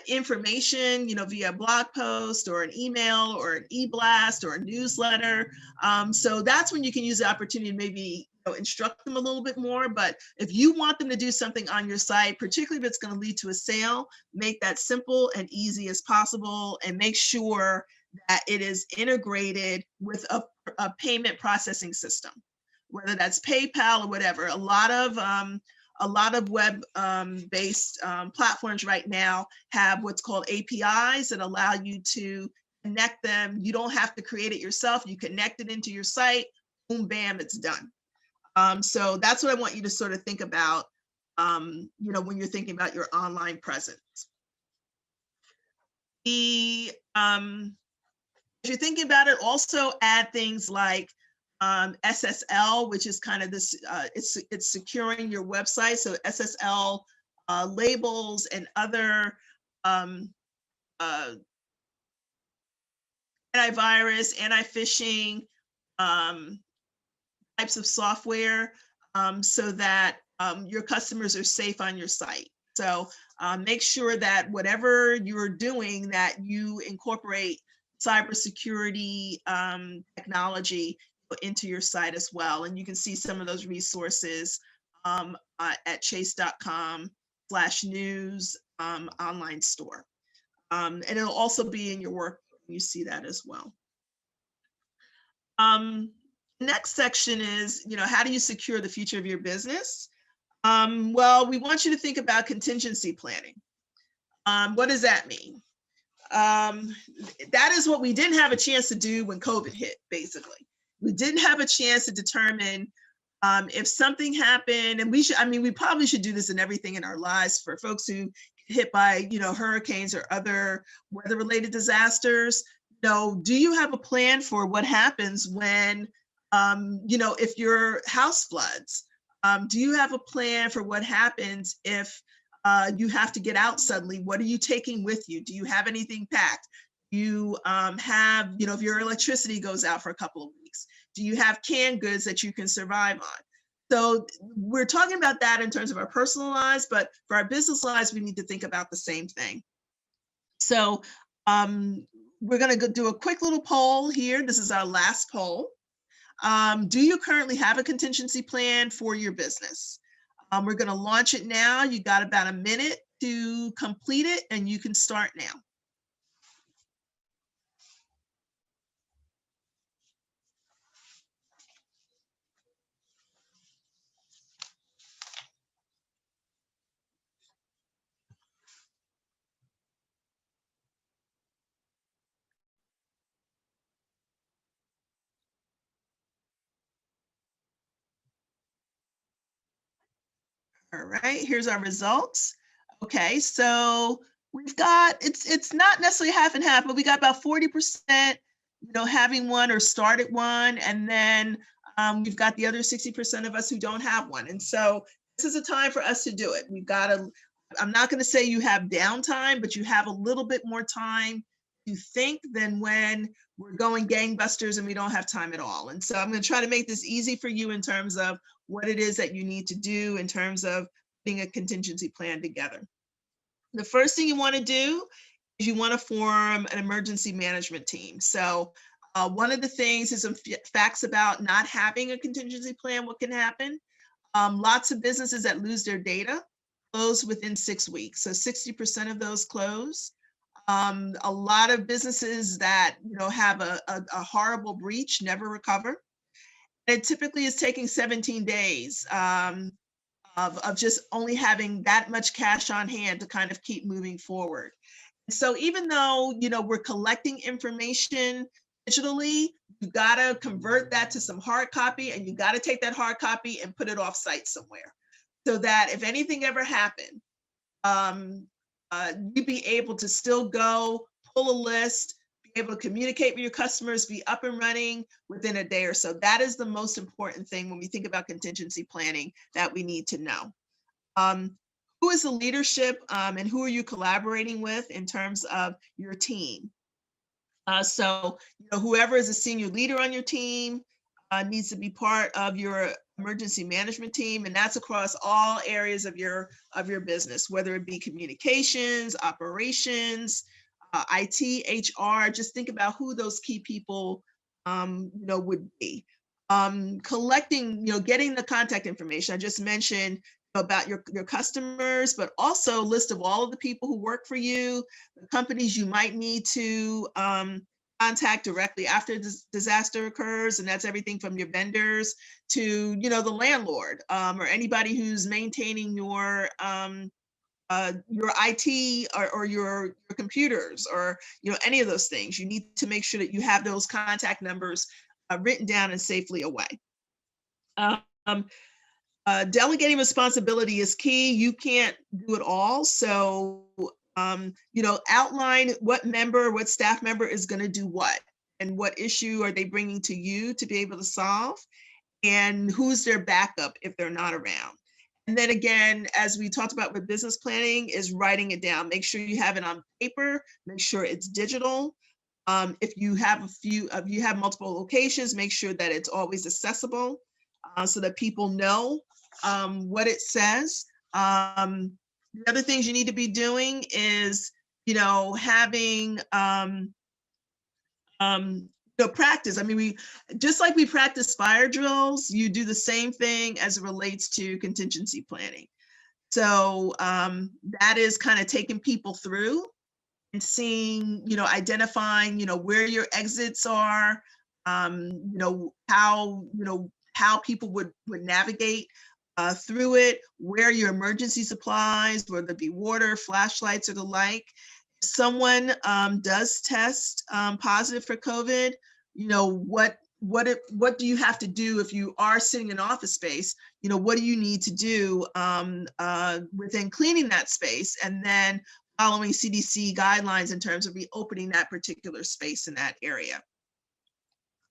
information, via blog post or an email or an e-blast or a newsletter. So that's when you can use the opportunity to maybe instruct them a little bit more. But if you want them to do something on your site, particularly if it's going to lead to a sale, make that simple and easy as possible, and make sure that it is integrated with a payment processing system, whether that's PayPal or whatever. A lot of web based platforms right now have what's called APIs that allow you to connect them. You don't have to create it yourself. You connect it into your site, boom, bam, it's done. So that's what I want you to sort of think about, when you're thinking about your online presence. If you're thinking about it, also add things like SSL, which is kind of this, it's securing your website. So SSL labels and other antivirus, anti-phishing types of software, so that your customers are safe on your site. So make sure that whatever you're doing, that you incorporate cybersecurity technology into your site as well. And you can see some of those resources at chase.com/news online store. And it'll also be in your work. You see that as well. Next section is, how do you secure the future of your business? Well, we want you to think about contingency planning. What does that mean? That is what we didn't have a chance to do when COVID hit, basically. We didn't have a chance to determine if something happened, and we probably should do this in everything in our lives for folks who get hit by, hurricanes or other weather-related disasters. Do you have a plan for what happens when, if your house floods? Do you have a plan for what happens if you have to get out suddenly? What are you taking with you? Do you have anything packed? You have, if your electricity goes out for a couple of weeks, do you have canned goods that you can survive on? So we're talking about that in terms of our personal lives, but for our business lives, we need to think about the same thing. So we're going to do a quick little poll here. This is our last poll. Do you currently have a contingency plan for your business? We're going to launch it now. You got about a minute to complete it, and you can start now. All right, here's our results. Okay, so we've got, it's not necessarily half and half, but we got about 40%, having one or started one. And then we've got the other 60% of us who don't have one. And so this is a time for us to do it. We've got to, I'm not going to say you have downtime, but you have a little bit more time to think than when we're going gangbusters and we don't have time at all. And so I'm going to try to make this easy for you in terms of what it is that you need to do in terms of putting a contingency plan together. The first thing you want to do is you want to form an emergency management team. So one of the things is some facts about not having a contingency plan. What can happen? Lots of businesses that lose their data close within 6 weeks. So 60% of those close. A lot of businesses that have a horrible breach never recover. It typically is taking 17 days of just only having that much cash on hand to kind of keep moving forward. So even though, we're collecting information digitally, you gotta convert that to some hard copy, and you gotta take that hard copy and put it off site somewhere, so that if anything ever happened, you'd be able to still go pull a list, be able to communicate with your customers, be up and running within a day or so. That is the most important thing when we think about contingency planning that we need to know. Who is the leadership, and who are you collaborating with in terms of your team? So, whoever is a senior leader on your team needs to be part of your emergency management team, and that's across all areas of your business, whether it be communications, operations, IT, HR. Just think about who those key people, would be. Collecting, getting the contact information. I just mentioned about your customers, but also a list of all of the people who work for you, the companies you might need to contact directly after this disaster occurs. And that's everything from your vendors to, the landlord, or anybody who's maintaining your IT or your computers, or, any of those things. You need to make sure that you have those contact numbers written down and safely away. Delegating responsibility is key. You can't do it all. So, outline what staff member is going to do what, and what issue are they bringing to you to be able to solve, and who's their backup if they're not around. And then again, as we talked about with business planning, is writing it down. Make sure you have it on paper, make sure it's digital. If you have multiple locations, make sure that it's always accessible, so that people know what it says. The other things you need to be doing is, having practice. I mean, we just like we practice fire drills, you do the same thing as it relates to contingency planning. So that is kind of taking people through and seeing, identifying, where your exits are, how people would navigate through it, where your emergency supplies, whether it be water, flashlights, or the like. If someone does test positive for COVID, what do you have to do if you are sitting in office space? What do you need to do within cleaning that space, and then following CDC guidelines in terms of reopening that particular space in that area.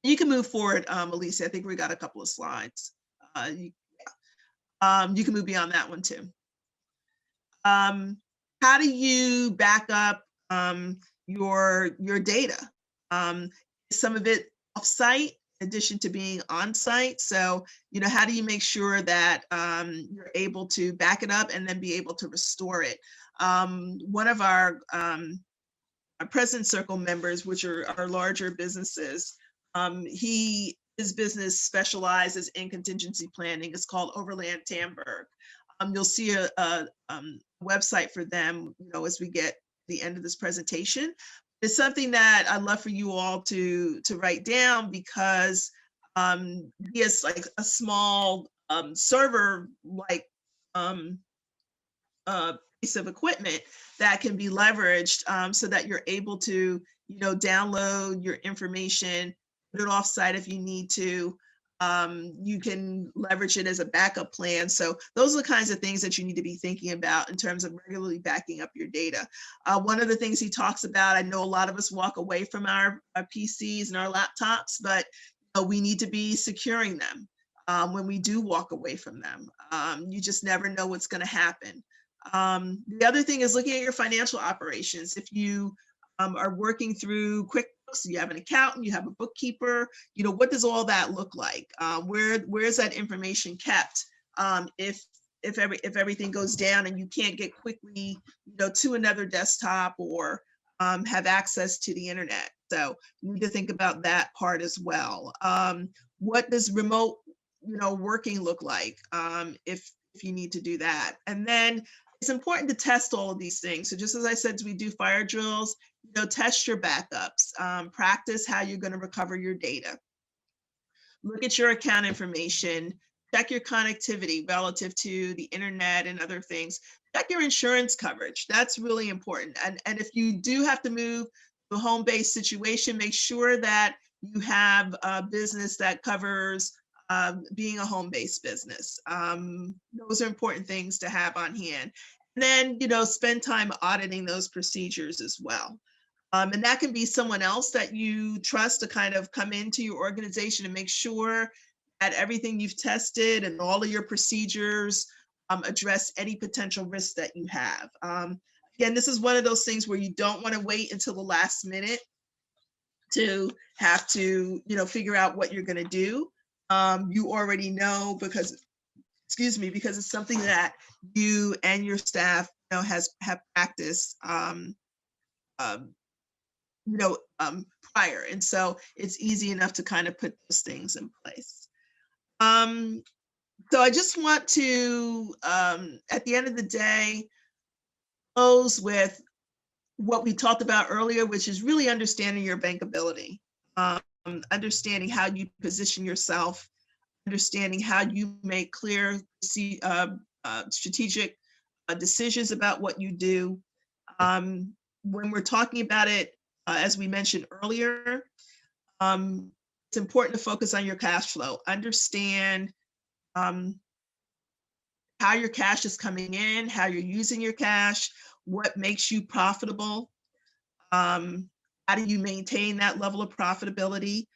You can move forward, Elise. I think we got a couple of slides. You can move beyond that one too. How do you back up your data? Some of it off-site in addition to being on-site. So, how do you make sure that you're able to back it up and then be able to restore it? One of our President Circle members, which are our larger businesses, his business specializes in contingency planning. It's called Overland Tamberg. You'll see a website for them, as we get the end of this presentation. It's something that I'd love for you all to write down, because he has like a small server-like piece of equipment that can be leveraged, so that you're able to, download your information, put it offsite if you need to. You can leverage it as a backup plan. So those are the kinds of things that you need to be thinking about in terms of regularly backing up your data. One of the things he talks about, I know a lot of us walk away from our PCs and our laptops, but we need to be securing them when we do walk away from them. You just never know what's going to happen. The other thing is looking at your financial operations. If you are working through QuickBooks, you have an accountant, you have a bookkeeper, what does all that look like? Where's that information kept if everything goes down and you can't get quickly to another desktop or have access to the internet? So you need to think about that part as well. What does remote working look like if you need to do that? And then it's important to test all of these things. So just as I said, we do fire drills, test your backups, practice how you're going to recover your data. Look at your account information, check your connectivity relative to the internet and other things. check your insurance coverage. That's really important. And if you do have to move to a home-based situation, make sure that you have a business that covers being a home-based business. Those are important things to have on hand. And then, you know, spend time auditing those procedures as well. And that can be someone else that you trust to kind of come into your organization and make sure that everything you've tested and all of your procedures address any potential risks that you have. Again, this is one of those things where you don't want to wait until the last minute to have to, you know, figure out what you're going to do. You already know because, excuse me, because it's something that you and your staff, you know, have practiced, prior. And so it's easy enough to kind of put those things in place. So I just want to, at the end of the day, close with what we talked about earlier, which is really understanding your bankability, understanding how you position yourself, understanding how you make clear, strategic decisions about what you do. When we're talking about it, as we mentioned earlier, it's important to focus on your cash flow. Understand how your cash is coming in, how you're using your cash, what makes you profitable, how do you maintain that level of profitability,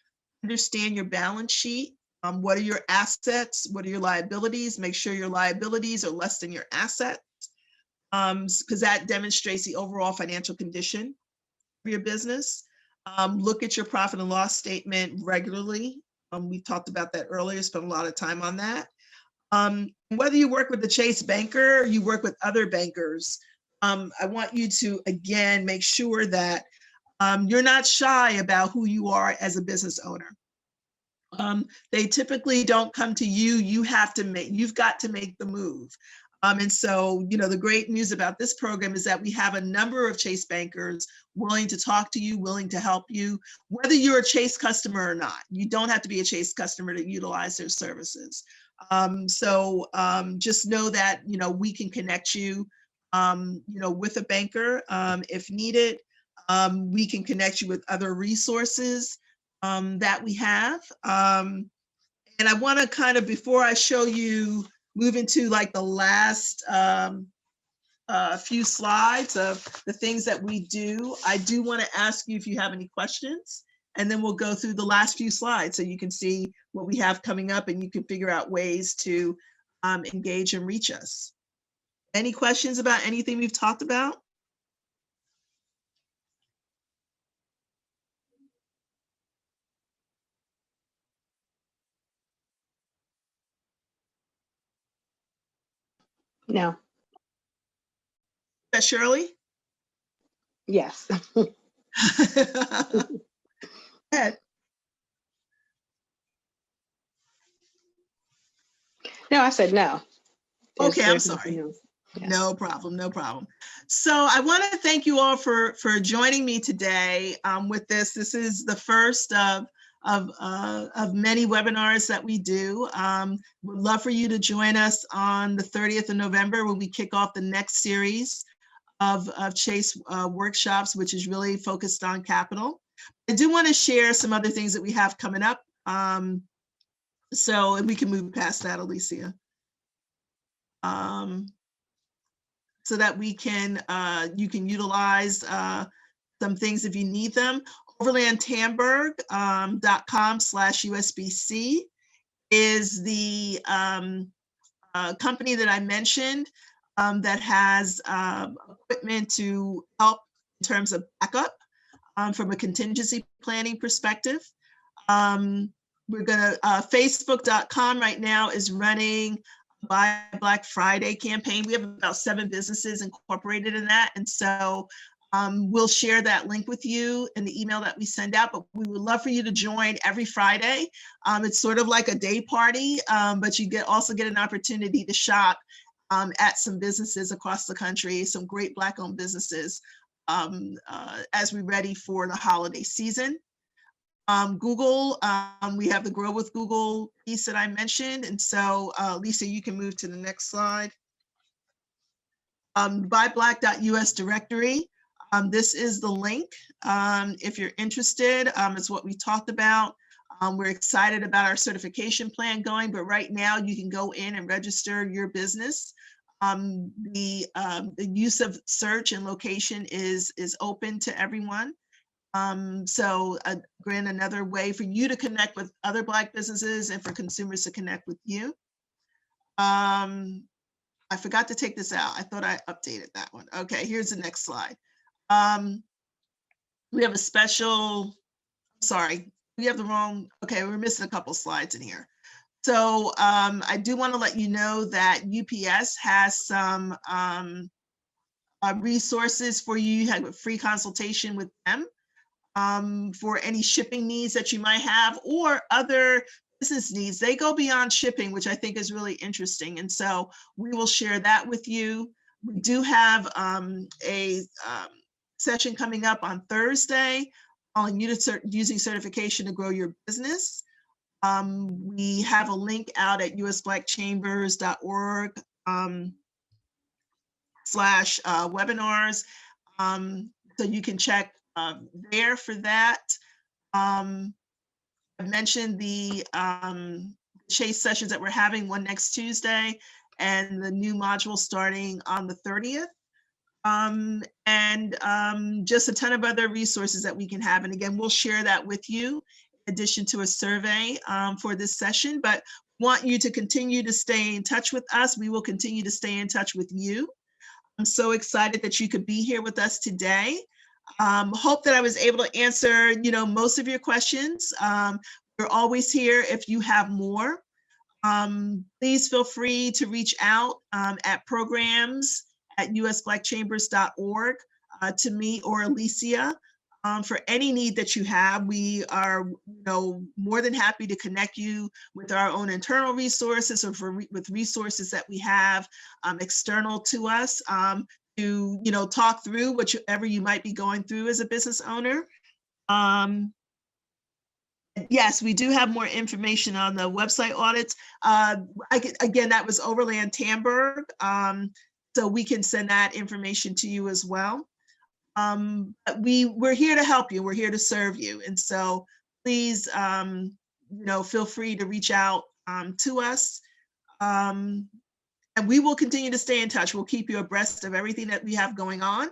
understand your balance sheet, what are your assets, what are your liabilities, make sure your liabilities are less than your assets, because that demonstrates the overall financial condition of your business. Look at your profit and loss statement regularly. We talked about that earlier, spent a lot of time on that. Whether you work with the Chase banker or you work with other bankers, I want you to, again, make sure that you're not shy about who you are as a business owner. They typically don't come to you. You've got to make the move. And so, you know, the great news about this program is that we have a number of Chase bankers willing to talk to you, willing to help you, whether you're a Chase customer or not. You don't have to be a Chase customer to utilize their services. Just know that, you know, we can connect you, you know, with a banker if needed. We can connect you with other resources that we have. And I want to kind of, before I show you, move into like the last few slides of the things that we do, I do want to ask you if you have any questions, and then we'll go through the last few slides so you can see what we have coming up and you can figure out ways to engage and reach us. Any questions about anything we've talked about? No. Shirley? Yes. Go ahead. No, I said no. Okay, I'm there's sorry. nothing else. Yeah. No problem, no problem. So I want to thank you all for joining me today with this. This is the first of many webinars that we do. Would love for you to join us on the 30th of November when we kick off the next series of Chase workshops, which is really focused on capital. I do want to share some other things that we have coming up. So we can move past that, Alicia. So that we can, you can utilize some things if you need them. overlandtamberg.com/USBC is the company that I mentioned that has equipment to help in terms of backup from a contingency planning perspective. We're gonna, Facebook.com right now is running Buy Black Friday campaign. We have about 7 businesses incorporated in that. And so we'll share that link with you in the email that we send out, but we would love for you to join every Friday. It's sort of like a day party, but you also get an opportunity to shop at some businesses across the country, some great Black-owned businesses as we're ready for the holiday season. Google, we have the Grow with Google piece that I mentioned. And so Lisa, you can move to the next slide. buyblack.us directory. This is the link. If you're interested, it's what we talked about. We're excited about our certification plan going, but right now you can go in and register your business. The use of search and location is open to everyone. So again, another way for you to connect with other Black businesses and for consumers to connect with you. I forgot to take this out. I thought I updated that one. Okay, here's the next slide. We have a special, sorry, we have the wrong, okay, we're missing a couple slides in here. So I do want to let you know that UPS has some resources for you. You have a free consultation with them for any shipping needs that you might have or other business needs. They go beyond shipping, which I think is really interesting. And so we will share that with you. We do have a session coming up on Thursday on using certification to grow your business. We have a link out at usblackchambers.org /webinars. So you can check there for that. I mentioned the Chase sessions that we're having, one next Tuesday, and the new module starting on the 30th. Just a ton of other resources that we can have. And again, we'll share that with you in addition to a survey for this session, but want you to continue to stay in touch with us. We will continue to stay in touch with you. I'm so excited that you could be here with us today. Hope that I was able to answer, most of your questions. We're always here if you have more. Please feel free to reach out at programs@usblackchambers.org to me or Alicia for any need that you have. We are more than happy to connect you with our own internal resources or with resources that we have external to us to talk through whatever you might be going through as a business owner. Yes, we do have more information on the website audits. Again, that was Overland Tamberg. So we can send that information to you as well. But we're here to help you. We're here to serve you. And so please, feel free to reach out to us. And we will continue to stay in touch. We'll keep you abreast of everything that we have going on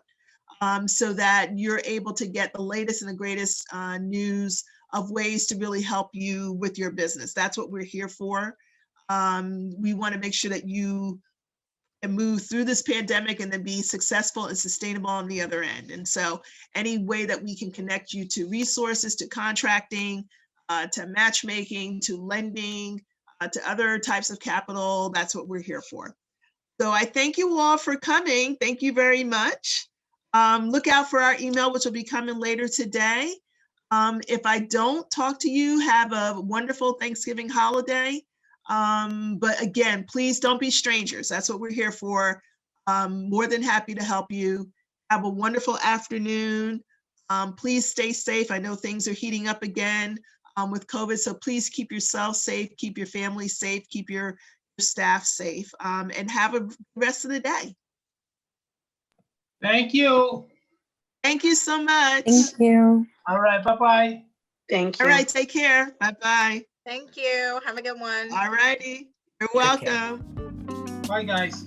so that you're able to get the latest and the greatest news of ways to really help you with your business. That's what we're here for. We want to make sure that you can move through this pandemic and then be successful and sustainable on the other end. And so any way that we can connect you to resources, to contracting, to matchmaking, to lending, to other types of capital, that's what we're here for. So I thank you all for coming. Thank you very much. Look out for our email, which will be coming later today. If I don't talk to you, have a wonderful Thanksgiving holiday. But again, please don't be strangers. That's what we're here for. More than happy to help you. Have a wonderful afternoon. Please stay safe. I know things are heating up again with COVID, so please keep yourself safe, keep your family safe, keep your staff safe, and have a rest of the day. Thank you. Thank you so much. Thank you. All right, bye-bye. Thank you. All right, take care. Bye-bye. Thank you. Have a good one. All righty. You're Take care. welcome. Bye, guys.